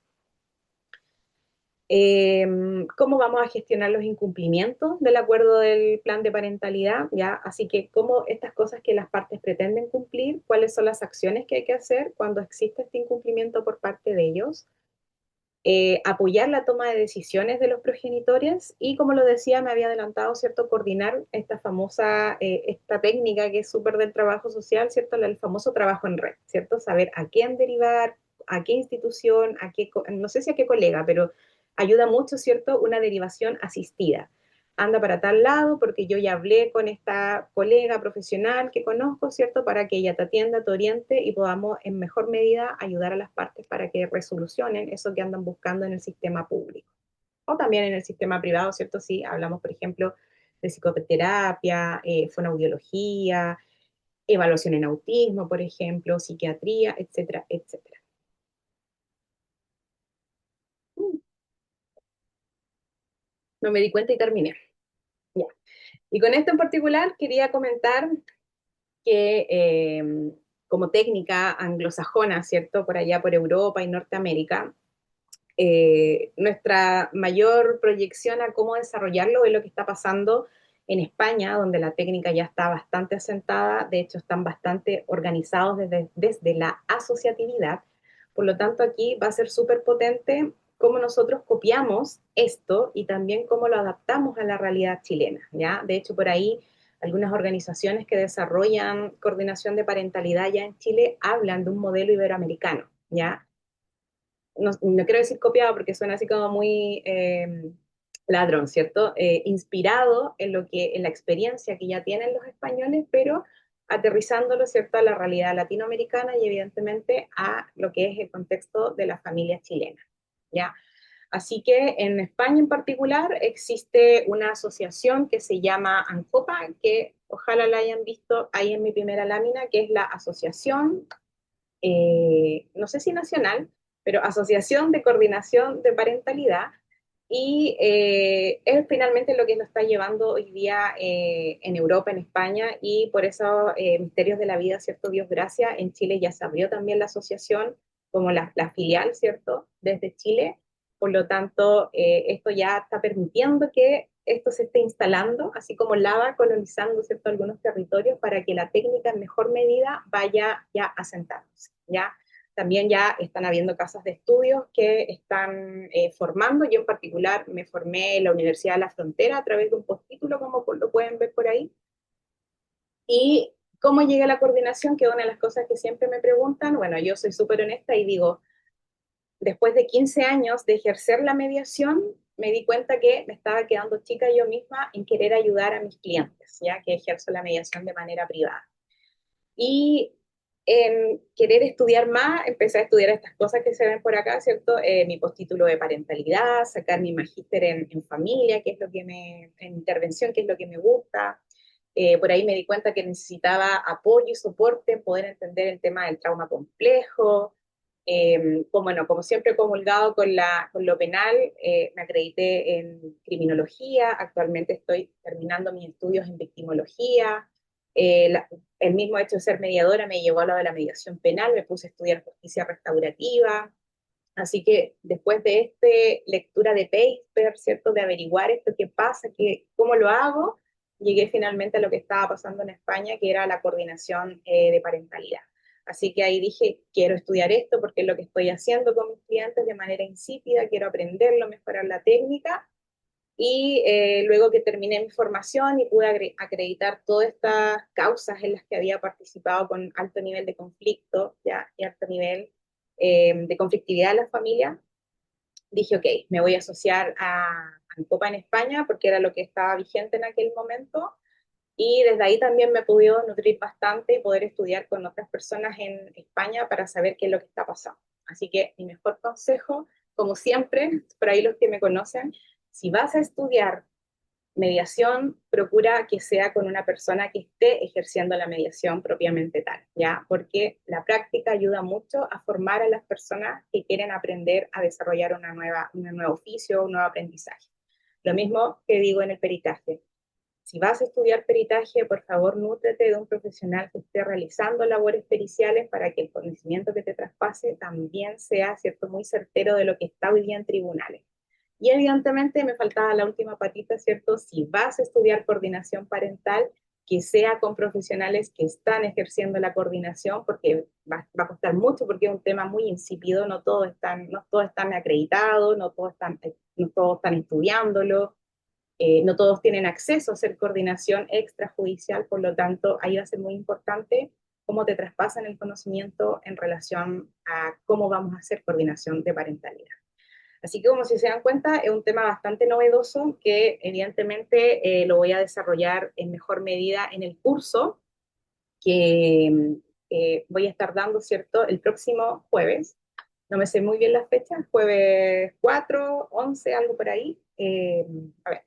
Cómo vamos a gestionar los incumplimientos del acuerdo del plan de parentalidad, ¿ya? Así que cómo estas cosas que las partes pretenden cumplir, cuáles son las acciones que hay que hacer cuando existe este incumplimiento por parte de ellos, apoyar la toma de decisiones de los progenitores y, como lo decía, me había adelantado, ¿cierto? Coordinar esta famosa, esta técnica que es súper del trabajo social, ¿cierto? El famoso trabajo en red, ¿cierto? Saber a quién derivar, a qué institución, a qué, no sé si a qué colega, pero ayuda mucho, ¿cierto? Una derivación asistida. Anda para tal lado porque yo ya hablé con esta colega profesional que conozco, ¿cierto? Para que ella te atienda, te oriente y podamos en mejor medida ayudar a las partes para que resolucionen eso que andan buscando en el sistema público. O también en el sistema privado, ¿cierto? Si hablamos, por ejemplo, de psicoterapia, fonoaudiología, evaluación en autismo, por ejemplo, psiquiatría, etcétera, etcétera. No me di cuenta y terminé. Ya. Y con esto en particular quería comentar que como técnica anglosajona, ¿cierto? Por allá por Europa y Norteamérica, nuestra mayor proyección a cómo desarrollarlo es lo que está pasando en España, donde la técnica ya está bastante asentada, de hecho están bastante organizados desde la asociatividad, por lo tanto aquí va a ser súper potente cómo nosotros copiamos esto y también cómo lo adaptamos a la realidad chilena, ¿ya? De hecho, por ahí algunas organizaciones que desarrollan coordinación de parentalidad ya en Chile hablan de un modelo iberoamericano, ¿ya? No quiero decir copiado porque suena así como muy ladrón, ¿cierto? Inspirado en en la experiencia que ya tienen los españoles, pero aterrizándolo, ¿cierto?, a la realidad latinoamericana y evidentemente a lo que es el contexto de la familia chilena, ¿ya? Así que en España en particular existe una asociación que se llama ANCOPA, que ojalá la hayan visto ahí en mi primera lámina, que es la Asociación no sé si nacional, pero Asociación de Coordinación de Parentalidad, y es finalmente lo que lo está llevando hoy día en Europa, en España, y por eso Misterios de la Vida, ¿cierto? Dios gracias, en Chile ya se abrió también la asociación como la filial, ¿cierto? Desde Chile, por lo tanto, esto ya está permitiendo que esto se esté instalando, así como lava colonizando, ¿cierto?, algunos territorios para que la técnica en mejor medida vaya ya asentándose, ¿ya? También ya están habiendo casas de estudios que están formando. Yo en particular me formé en la Universidad de la Frontera a través de un postítulo, como lo pueden ver por ahí. Y cómo llega a la coordinación, que es una de las cosas que siempre me preguntan. Bueno, yo soy súper honesta y digo, después de 15 años de ejercer la mediación, me di cuenta que me estaba quedando chica yo misma en querer ayudar a mis clientes, ya que ejerzo la mediación de manera privada. Y en querer estudiar más, empecé a estudiar estas cosas que se ven por acá, ¿cierto? Mi postítulo de parentalidad, sacar mi magíster en familia, que es lo que en intervención, que es lo que me gusta. Por ahí me di cuenta que necesitaba apoyo y soporte, poder entender el tema del trauma complejo. Como, bueno, como siempre he comulgado con lo penal, me acredité en criminología, actualmente estoy terminando mis estudios en victimología. El mismo hecho de ser mediadora me llevó a lo de la mediación penal, me puse a estudiar justicia restaurativa. Así que después de esta lectura de paper, ¿cierto? De averiguar esto, qué pasa, cómo lo hago, llegué finalmente a lo que estaba pasando en España, que era la coordinación de parentalidad. Así que ahí dije, quiero estudiar esto porque es lo que estoy haciendo con mis clientes de manera insípida, quiero aprenderlo, mejorar la técnica Y luego que terminé mi formación y pude acreditar todas estas causas en las que había participado con alto nivel de conflicto, ya, y alto nivel de conflictividad en la familia, dije, ok, me voy a asociar a Copa en España porque era lo que estaba vigente en aquel momento. Y desde ahí también me he podido nutrir bastante y poder estudiar con otras personas en España para saber qué es lo que está pasando. Así que mi mejor consejo, como siempre, por ahí los que me conocen, si vas a estudiar mediación, procura que sea con una persona que esté ejerciendo la mediación propiamente tal, ¿ya? Porque la práctica ayuda mucho a formar a las personas que quieren aprender a desarrollar un nuevo oficio, un nuevo aprendizaje. Lo mismo que digo en el peritaje. Si vas a estudiar peritaje, por favor, nútrete de un profesional que esté realizando labores periciales para que el conocimiento que te traspase también sea, ¿cierto?, muy certero de lo que está hoy día en tribunales. Y evidentemente me faltaba la última patita, ¿cierto? Si vas a estudiar coordinación parental, que sea con profesionales que están ejerciendo la coordinación, porque va a costar mucho, porque es un tema muy insípido, no todos están acreditados, no todos están estudiándolo, no todos tienen acceso a hacer coordinación extrajudicial, por lo tanto, ahí va a ser muy importante cómo te traspasan el conocimiento en relación a cómo vamos a hacer coordinación de parentalidad. Así que como si se dan cuenta, es un tema bastante novedoso que evidentemente lo voy a desarrollar en mejor medida en el curso que voy a estar dando, ¿cierto?, el próximo jueves. No me sé muy bien las fechas, jueves 4, 11, algo por ahí. A ver,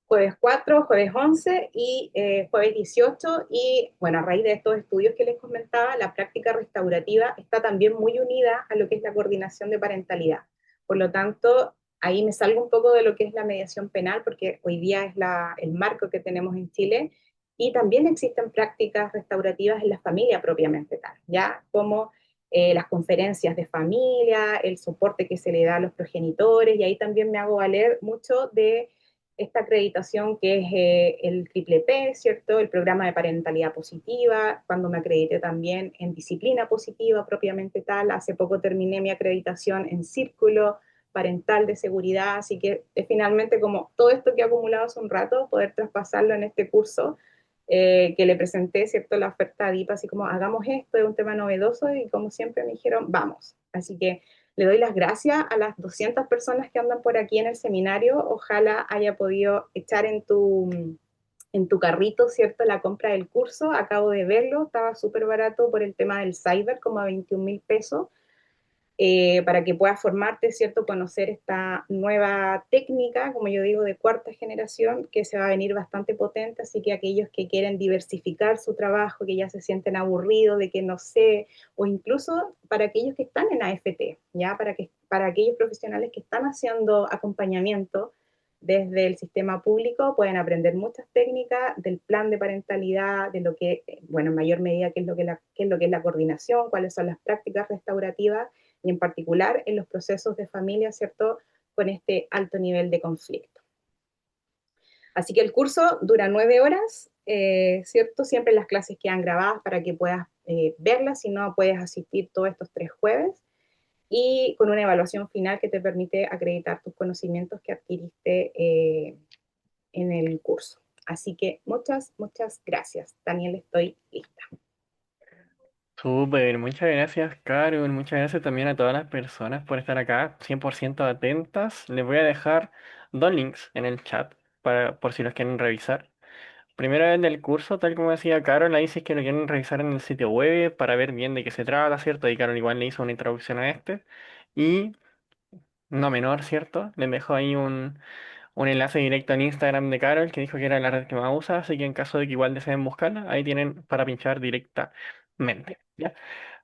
jueves 4, jueves 11 y jueves 18. Y bueno, a raíz de estos estudios que les comentaba, la práctica restaurativa está también muy unida a lo que es la coordinación de parentalidad. Por lo tanto, ahí me salgo un poco de lo que es la mediación penal, porque hoy día es el marco que tenemos en Chile, y también existen prácticas restaurativas en la familia propiamente tal, ya como las conferencias de familia, el soporte que se le da a los progenitores, y ahí también me hago valer mucho de esta acreditación que es el triple P, ¿cierto? El programa de parentalidad positiva, cuando me acredité también en disciplina positiva propiamente tal. Hace poco terminé mi acreditación en círculo parental de seguridad, así que es finalmente como todo esto que he acumulado hace un rato, poder traspasarlo en este curso que le presenté, ¿cierto? La oferta a DIPA, así como hagamos esto, es un tema novedoso y como siempre me dijeron, vamos. Así que le doy las gracias a las 200 personas que andan por aquí en el seminario. Ojalá haya podido echar en tu carrito, ¿cierto?, la compra del curso. Acabo de verlo, estaba súper barato por el tema del cyber, como a 21.000 pesos, para que puedas formarte, ¿cierto?, conocer esta nueva técnica, como yo digo, de cuarta generación, que se va a venir bastante potente, así que aquellos que quieren diversificar su trabajo, que ya se sienten aburridos de que no sé, o incluso para aquellos que están en AFT, ¿ya? Para aquellos profesionales que están haciendo acompañamiento desde el sistema público, pueden aprender muchas técnicas del plan de parentalidad, de lo que, bueno, en mayor medida, qué es lo que es la coordinación, cuáles son las prácticas restaurativas, y en particular en los procesos de familia, ¿cierto?, con este alto nivel de conflicto. Así que el curso dura 9 horas, ¿cierto? Siempre las clases quedan grabadas para que puedas verlas, si no puedes asistir todos estos 3 jueves, y con una evaluación final que te permite acreditar tus conocimientos que adquiriste en el curso. Así que muchas, muchas gracias. Daniel, estoy lista. Súper, muchas gracias, Carol. Muchas gracias también a todas las personas por estar acá, 100% atentas. Les voy a dejar dos links en el chat por si los quieren revisar. Primero el del curso, tal como decía Carol, ahí si es que lo quieren revisar en el sitio web para ver bien de qué se trata, ¿cierto? Y Carol igual le hizo una introducción a este. Y no menor, ¿cierto? Les dejo ahí un enlace directo en Instagram de Carol que dijo que era la red que más usa, así que en caso de que igual deseen buscarla, ahí tienen para pinchar directamente. ¿Ya?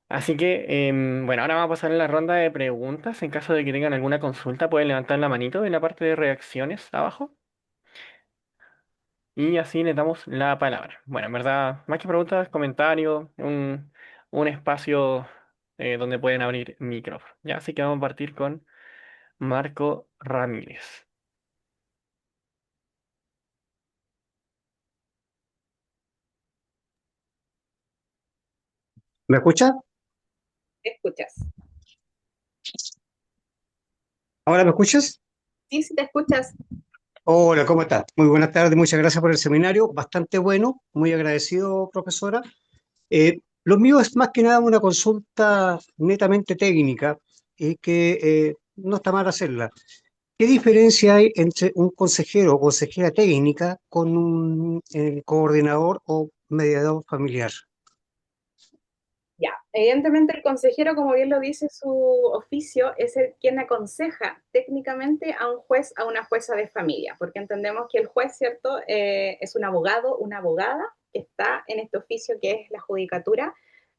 Así que, bueno, ahora vamos a pasar a la ronda de preguntas. En caso de que tengan alguna consulta, pueden levantar la manito en la parte de reacciones abajo y así les damos la palabra. Bueno, en verdad, más que preguntas, comentarios, un espacio donde pueden abrir micrófono. ¿Ya? Así que vamos a partir con Marco Ramírez. ¿Me escuchas? ¿Te escuchas? ¿Ahora me escuchas? Sí, sí, te escuchas. Hola, ¿cómo estás? Muy buenas tardes, muchas gracias por el seminario, bastante bueno, muy agradecido, profesora. Lo mío es más que nada una consulta netamente técnica y que no está mal hacerla. ¿Qué diferencia hay entre un consejero o consejera técnica con un coordinador o mediador familiar? Ya, evidentemente el consejero, como bien lo dice su oficio, es el quien aconseja técnicamente a un juez, a una jueza de familia, porque entendemos que el juez, ¿cierto?, es un abogado, una abogada que está en este oficio que es la judicatura,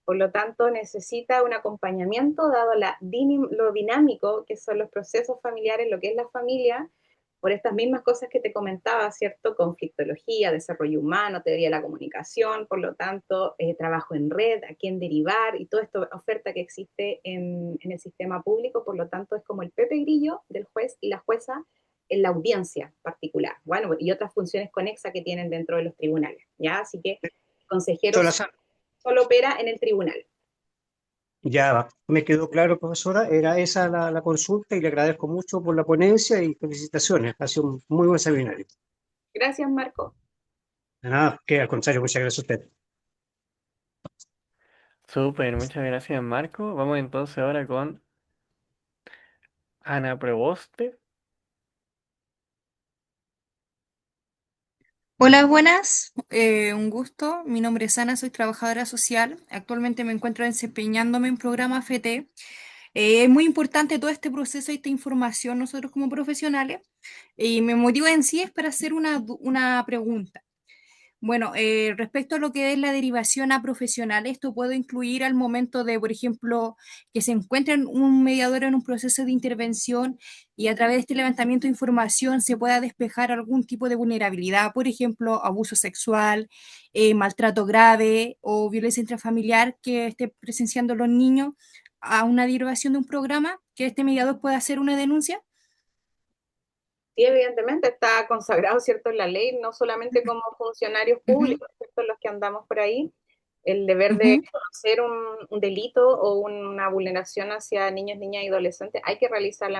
por lo tanto necesita un acompañamiento dado lo dinámico que son los procesos familiares, lo que es la familia, por estas mismas cosas que te comentaba, ¿cierto? Conflictología, desarrollo humano, teoría de la comunicación, por lo tanto, trabajo en red, a quién derivar y toda esta oferta que existe en el sistema público, por lo tanto, es como el Pepe Grillo del juez y la jueza en la audiencia particular, bueno, y otras funciones conexas que tienen dentro de los tribunales, ¿ya? Así que el consejero Sola solo opera en el tribunal. Ya me quedó claro, profesora, era esa la consulta y le agradezco mucho por la ponencia y felicitaciones. Ha sido un muy buen seminario. Gracias, Marco. Nada, que al contrario, muchas gracias a usted. Súper, muchas gracias, Marco. Vamos entonces ahora con Ana Preboste. Hola, buenas. Un gusto. Mi nombre es Ana, soy trabajadora social. Actualmente me encuentro desempeñándome en programa FT. Es muy importante todo este proceso y esta información nosotros como profesionales. Y mi motivo en sí es para hacer una pregunta. Bueno, respecto a lo que es la derivación a profesionales, esto puede incluir al momento de, por ejemplo, que se encuentre un mediador en un proceso de intervención y a través de este levantamiento de información se pueda despejar algún tipo de vulnerabilidad, por ejemplo, abuso sexual, maltrato grave o violencia intrafamiliar que esté presenciando los niños a una derivación de un programa, que este mediador pueda hacer una denuncia. Sí, evidentemente está consagrado, ¿cierto?, en la ley, no solamente como funcionarios Ujú, públicos, ¿cierto?, los que andamos por ahí, el deber de ujú, conocer un delito o una vulneración hacia niños, niñas y adolescentes, hay que realizar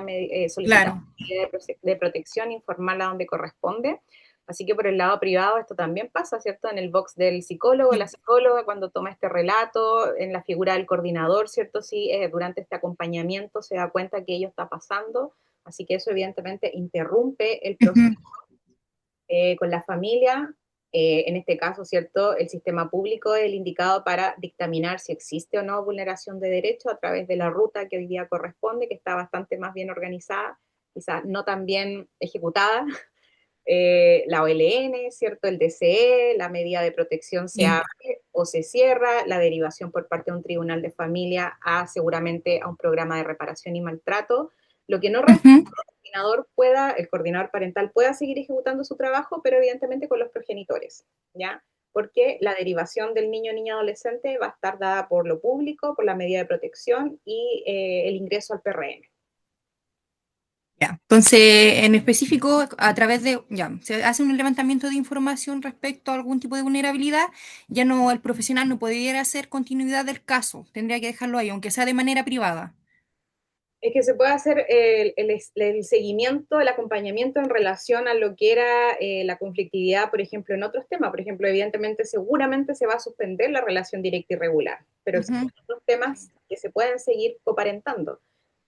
solicitar claro. medida de protección, informarla donde corresponde. Así que por el lado privado esto también pasa, ¿cierto? En el box del psicólogo, la psicóloga, cuando toma este relato, en la figura del coordinador, ¿cierto? Sí, durante este acompañamiento se da cuenta que ello está pasando. Así que eso evidentemente interrumpe el proceso Ujú. con la familia. En este caso, ¿cierto? El sistema público es el indicado para dictaminar si existe o no vulneración de derecho a través de la ruta que hoy día corresponde, que está bastante más bien organizada, quizás no tan bien ejecutada. La OLN, ¿cierto? El DCE, la medida de protección se Sí. abre o se cierra, la derivación por parte de un tribunal de familia a seguramente a un programa de reparación y maltrato, lo que no resta Ujú. el coordinador parental pueda seguir ejecutando su trabajo, pero evidentemente con los progenitores, ¿ya? Porque la derivación del niño, niña, adolescente va a estar dada por lo público, por la medida de protección y el ingreso al PRM. Ya. Entonces, en específico, a través de, ya, se hace un levantamiento de información respecto a algún tipo de vulnerabilidad, ya no, el profesional no pudiera hacer continuidad del caso, tendría que dejarlo ahí, aunque sea de manera privada. Es que se puede hacer el seguimiento, el acompañamiento en relación a lo que era la conflictividad, por ejemplo, en otros temas. Por ejemplo, evidentemente, seguramente se va a suspender la relación directa y regular, pero Ujú. existen otros temas que se pueden seguir coparentando.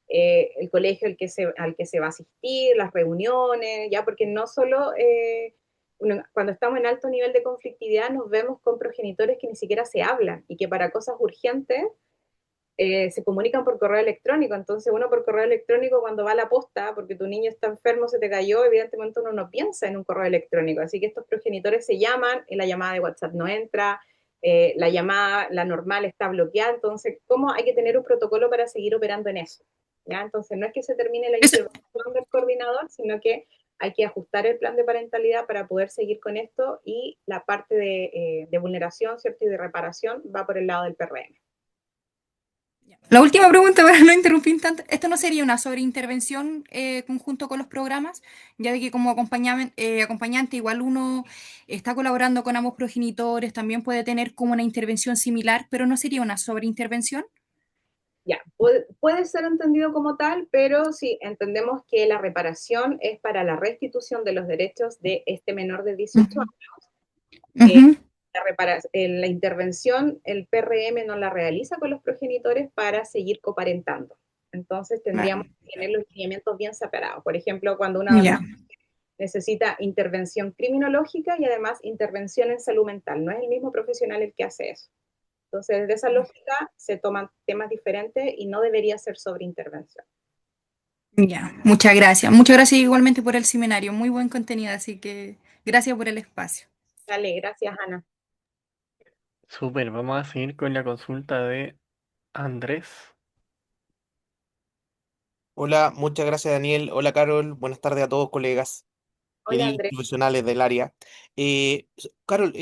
El colegio al que se va a asistir, las reuniones, ya, porque no solo cuando estamos en alto nivel de conflictividad nos vemos con progenitores que ni siquiera se hablan y que para cosas urgentes se comunican por correo electrónico. Entonces, uno por correo electrónico, cuando va a la posta, porque tu niño está enfermo, se te cayó, evidentemente uno no piensa en un correo electrónico. Así que estos progenitores se llaman, y la llamada de WhatsApp no entra, la llamada, la normal, está bloqueada. Entonces, ¿cómo hay que tener un protocolo para seguir operando en eso? ¿Ya? Entonces, no es que se termine la Eso, intervención del coordinador, sino que hay que ajustar el plan de parentalidad para poder seguir con esto y la parte de vulneración, ¿cierto? Y de reparación va por el lado del PRM. la última pregunta para no interrumpir tanto, ¿esto no sería una sobreintervención conjunto con los programas? Ya de que como acompañante igual uno está colaborando con ambos progenitores, también puede tener como una intervención similar, pero no sería una sobreintervención. Ya, puede ser entendido como tal, pero si entendemos que la reparación es para la restitución de los derechos de este menor de 18 Ujú, años, eh, ujú. la intervención, el PRM no la realiza con los progenitores para seguir coparentando. Entonces tendríamos Vale. que tener los lineamientos bien separados. Por ejemplo, cuando un Ya, adolescente necesita intervención criminológica y además intervención en salud mental. No es el mismo profesional el que hace eso. Entonces, desde esa lógica se toman temas diferentes y no debería ser sobre intervención. ya. Muchas gracias. Muchas gracias igualmente por el seminario. Muy buen contenido, así que gracias por el espacio. Dale, gracias, Ana. Súper, vamos a seguir con la consulta de Andrés. Hola, muchas gracias Daniel. Hola Carol, buenas tardes a todos colegas Hola, y Andrés. profesionales del área. Carol,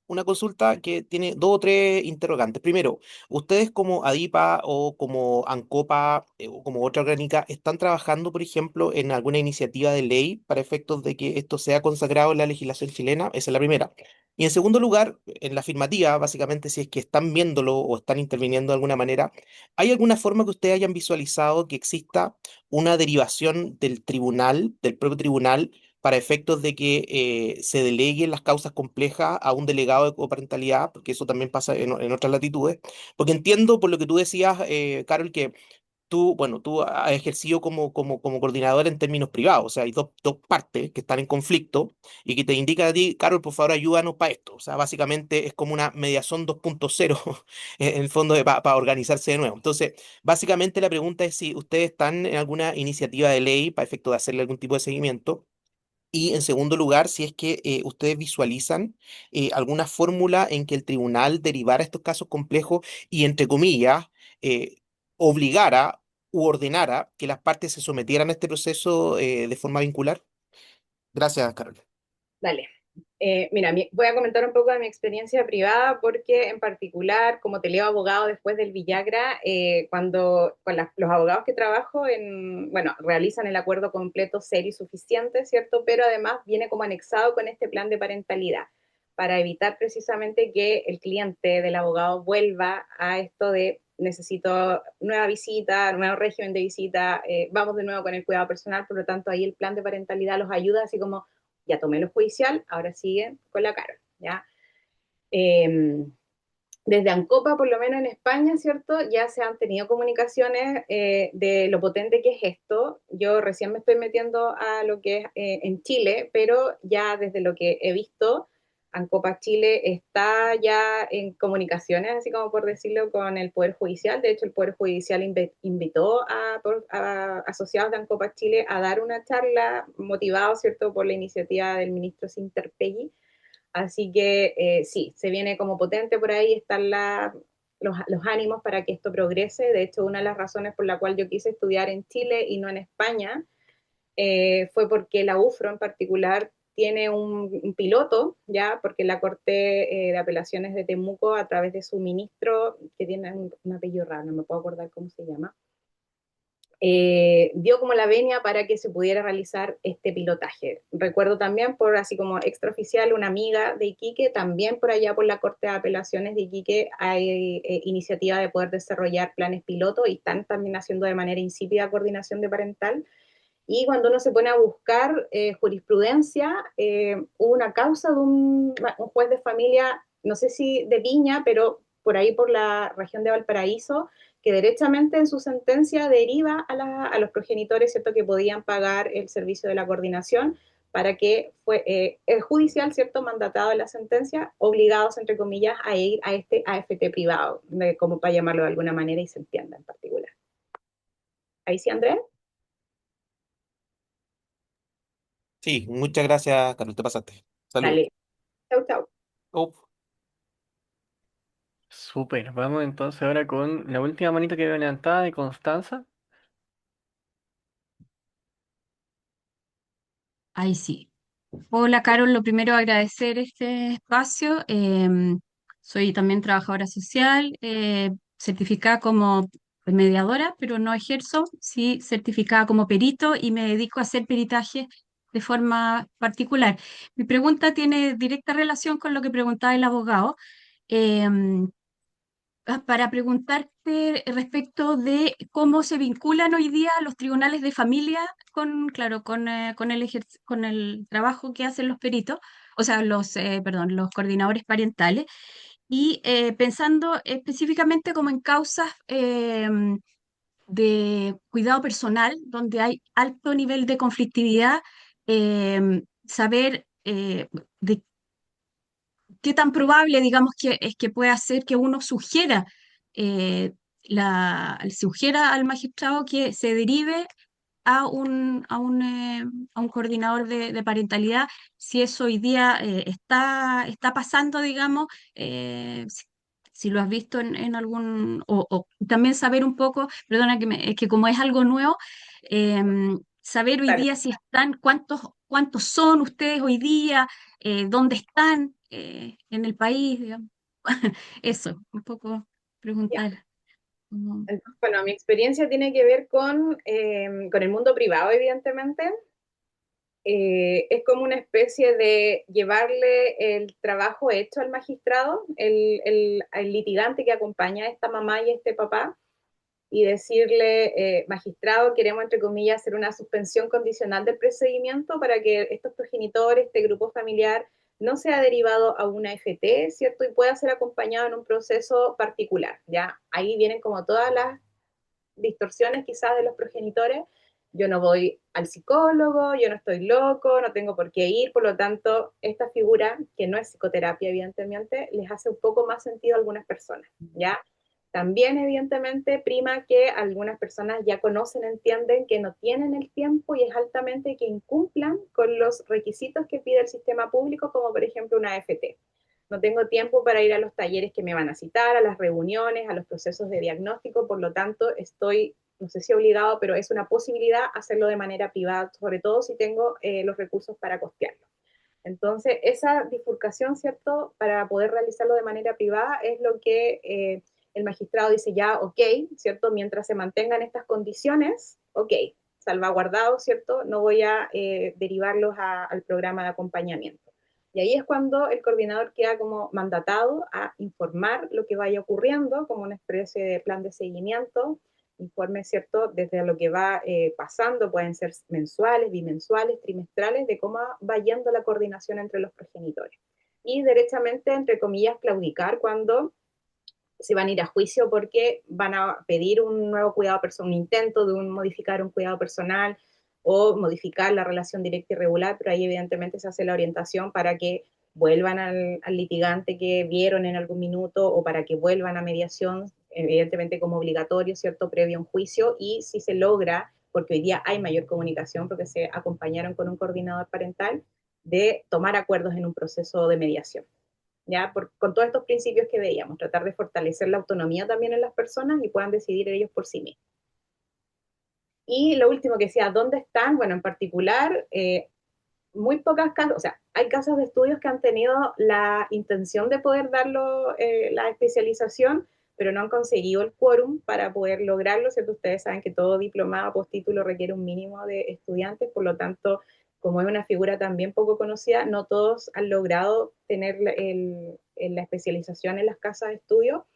una consulta que tiene dos o tres interrogantes. Primero, ¿ustedes como ADIPA o como ANCOPA o como otra orgánica están trabajando, por ejemplo, en alguna iniciativa de ley para efectos de que esto sea consagrado en la legislación chilena? Esa es la primera. Y en segundo lugar, en la afirmativa, básicamente, si es que están viéndolo o están interviniendo de alguna manera, ¿hay alguna forma que ustedes hayan visualizado que exista una derivación del tribunal, del propio tribunal, para efectos de que se deleguen las causas complejas a un delegado de coparentalidad, porque eso también pasa en otras latitudes? Porque entiendo por lo que tú decías, Carol, que tú, bueno, tú has ejercido como coordinador en términos privados, o sea, hay dos partes que están en conflicto y que te indican a ti, Carol, por favor, ayúdanos para esto. O sea, básicamente es como una mediación 2.0 en el fondo para organizarse de nuevo. Entonces, básicamente la pregunta es si ustedes están en alguna iniciativa de ley para efecto de hacerle algún tipo de seguimiento. Y en segundo lugar, si es que ustedes visualizan alguna fórmula en que el tribunal derivara estos casos complejos y, entre comillas, eh, obligara u ordenara que las partes se sometieran a este proceso de forma vincular. Gracias, Carol. Dale. Mira, voy a comentar un poco de mi experiencia privada porque en particular, como te leo abogado después del Villagra, cuando con los abogados que trabajo, bueno, realizan el acuerdo completo, serio y suficiente, ¿cierto? Pero además viene como anexado con este plan de parentalidad para evitar precisamente que el cliente del abogado vuelva a esto de necesito nueva visita, nuevo régimen de visita, vamos de nuevo con el cuidado personal, por lo tanto ahí el plan de parentalidad los ayuda así como ya tomé lo judicial, ahora siguen con la cara, ¿ya? Eh, Desde ANCOPA, por lo menos en España, ¿cierto? Ya se han tenido comunicaciones de lo potente que es esto. Yo recién me estoy metiendo a lo que es en Chile, pero ya desde lo que he visto, ANCOPA Chile está ya en comunicaciones, así como por decirlo, con el Poder Judicial. De hecho, el Poder Judicial invitó a asociados de ANCOPA Chile a dar una charla motivado, ¿cierto?, por la iniciativa del ministro Sinterpegui. Así que sí, se viene como potente por ahí, están los ánimos para que esto progrese. De hecho, una de las razones por la cual yo quise estudiar en Chile y no en España fue porque la UFRO en particular tiene un piloto, ya, porque la Corte de Apelaciones de Temuco, a través de su ministro, que tiene un apellido raro, no me puedo acordar cómo se llama, dio como la venia para que se pudiera realizar este pilotaje. Recuerdo también, por así como extraoficial, una amiga de Iquique, también por allá por la Corte de Apelaciones de Iquique hay iniciativa de poder desarrollar planes piloto y están también haciendo de manera insípida coordinación de parental. Y cuando uno se pone a buscar jurisprudencia, hubo una causa de un juez de familia, no sé si de Viña, pero por ahí por la región de Valparaíso, que derechamente en su sentencia deriva a los progenitores, ¿cierto?, que podían pagar el servicio de la coordinación para que fue el judicial, ¿cierto?, mandatado en la sentencia, obligados, entre comillas, a ir a este AFT privado, como para llamarlo de alguna manera y se entienda en particular. Ahí sí, Andrés. Sí, muchas gracias, Carol, te pasaste. Saludos. Dale. Chau, chau. Oh, Súper, vamos entonces ahora con la última manita que veo levantada de Constanza. Ahí sí. Hola, Carol. Lo primero, agradecer este espacio. Soy también trabajadora social, certificada como mediadora, pero no ejerzo. Sí, certificada como perito y me dedico a hacer peritaje de forma particular. Mi pregunta tiene directa relación con lo que preguntaba el abogado. Em, para preguntarte respecto de cómo se vinculan hoy día los tribunales de familia con, claro, con el trabajo que hacen los peritos, o sea, perdón, los coordinadores parentales, y pensando específicamente como en causas de cuidado personal, donde hay alto nivel de conflictividad, saber de qué tan probable, digamos, que es que pueda ser que uno eh, sugiera al magistrado que se derive a un coordinador de parentalidad, si eso hoy día está pasando, digamos, si lo has visto en algún, o también saber un poco, perdona es que como es algo nuevo, saber hoy Claro. día si están, cuántos son ustedes hoy día, dónde están en el país, digamos. Eso, un poco Ya. preguntar. como- Entonces, bueno, mi experiencia tiene que ver con el mundo privado, evidentemente. Es como una especie de llevarle el trabajo hecho al magistrado, el litigante que acompaña a esta mamá y a este papá, y decirle, magistrado, queremos, entre comillas, hacer una suspensión condicional del procedimiento para que estos progenitores, este grupo familiar, no sea derivado a una FT, ¿cierto? Y pueda ser acompañado en un proceso particular, ¿ya? Ahí vienen como todas las distorsiones quizás de los progenitores. Yo no voy al psicólogo, yo no estoy loco, no tengo por qué ir, por lo tanto, esta figura, que no es psicoterapia, evidentemente, les hace un poco más sentido a algunas personas, ¿ya? También, evidentemente, prima que algunas personas ya conocen, entienden que no tienen el tiempo y es altamente que incumplan con los requisitos que pide el sistema público, como por ejemplo una AFT. No tengo tiempo para ir a los talleres que me van a citar, a las reuniones, a los procesos de diagnóstico, por lo tanto estoy, no sé si obligado, pero es una posibilidad hacerlo de manera privada, sobre todo si tengo los recursos para costearlo. Entonces, esa bifurcación, ¿cierto? Para poder realizarlo de manera privada es lo que el magistrado dice ya, ok, ¿cierto? Mientras se mantengan estas condiciones, ok, salvaguardado, ¿cierto? No voy a derivarlos al programa de acompañamiento. Y ahí es cuando el coordinador queda como mandatado a informar lo que vaya ocurriendo, como una especie de plan de seguimiento, informes, ¿cierto? Desde lo que va pasando, pueden ser mensuales, bimensuales, trimestrales, de cómo va yendo la coordinación entre los progenitores. Y derechamente, entre comillas, claudicar cuando se van a ir a juicio porque van a pedir un nuevo cuidado personal, un intento de modificar un cuidado personal o modificar la relación directa y regular, pero ahí evidentemente se hace la orientación para que vuelvan al litigante que vieron en algún minuto o para que vuelvan a mediación, evidentemente como obligatorio, ¿cierto? Previo a un juicio y si se logra, porque hoy día hay mayor comunicación porque se acompañaron con un coordinador parental, de tomar acuerdos en un proceso de mediación. ¿Ya? Con todos estos principios que veíamos, tratar de fortalecer la autonomía también en las personas y puedan decidir ellos por sí mismos. Y lo último que decía, ¿dónde están? Bueno, en particular, muy pocas casas, o sea, hay casas de estudios que han tenido la intención de poder darlo la especialización, pero no han conseguido el quórum para poder lograrlo, ¿cierto? Ustedes saben que todo diplomado, postítulo requiere un mínimo de estudiantes, por lo tanto, como es una figura también poco conocida, no todos han logrado tener la especialización en las casas de estudio.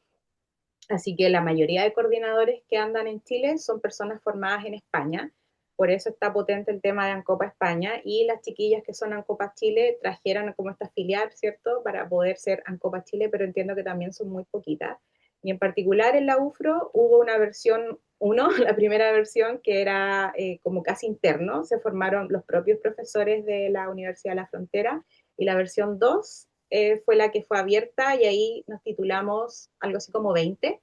Así que la mayoría de coordinadores que andan en Chile son personas formadas en España. Por eso está potente el tema de Ancopa España y las chiquillas que son Ancopa Chile trajeron como esta filial, ¿cierto? Para poder ser Ancopa Chile, pero entiendo que también son muy poquitas. Y en particular en la UFRO hubo una versión 1, la primera versión, que era como casi interno. Se formaron los propios profesores de la Universidad de la Frontera. Y la versión 2 fue la que fue abierta y ahí nos titulamos algo así como 20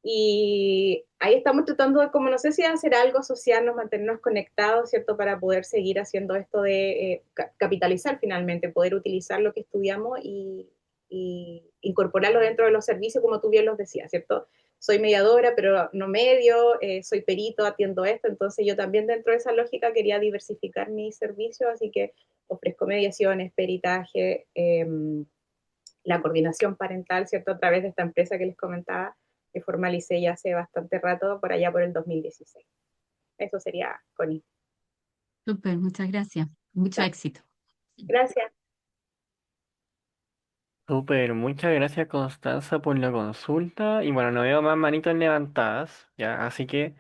y ahí estamos tratando de, como no sé si hacer algo social, nos mantenernos conectados, ¿cierto? Para poder seguir haciendo esto de capitalizar finalmente, poder utilizar lo que estudiamos y incorporarlo dentro de los servicios, como tú bien los decías, ¿cierto? Soy mediadora, pero no medio, soy perito, atiendo esto, entonces yo también dentro de esa lógica quería diversificar mis servicios, así que ofrezco mediaciones, peritaje, la coordinación parental, ¿cierto? A través de esta empresa que les comentaba, que formalicé ya hace bastante rato, por allá por el 2016. Eso sería, Connie. Súper, muchas gracias. Mucho Ya. éxito. Gracias. Súper, muchas gracias Constanza por la consulta. Y bueno, no veo más manitos levantadas, ya, así que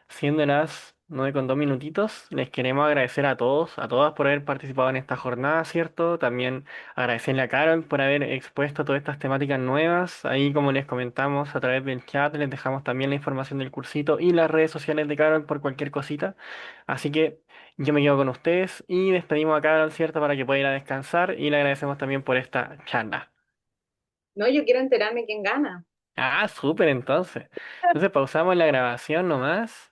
siendo las 9:02 minutitos, les queremos agradecer a todos, a todas por haber participado en esta jornada, ¿cierto? También agradecerle a Carol por haber expuesto todas estas temáticas nuevas. Ahí, como les comentamos a través del chat, les dejamos también la información del cursito y las redes sociales de Carol por cualquier cosita. Así que yo me quedo con ustedes y despedimos a Carol, ¿cierto? Para que pueda ir a descansar y le agradecemos también por esta charla. No, yo quiero enterarme quién gana. Ah, súper entonces. Entonces pausamos la grabación nomás.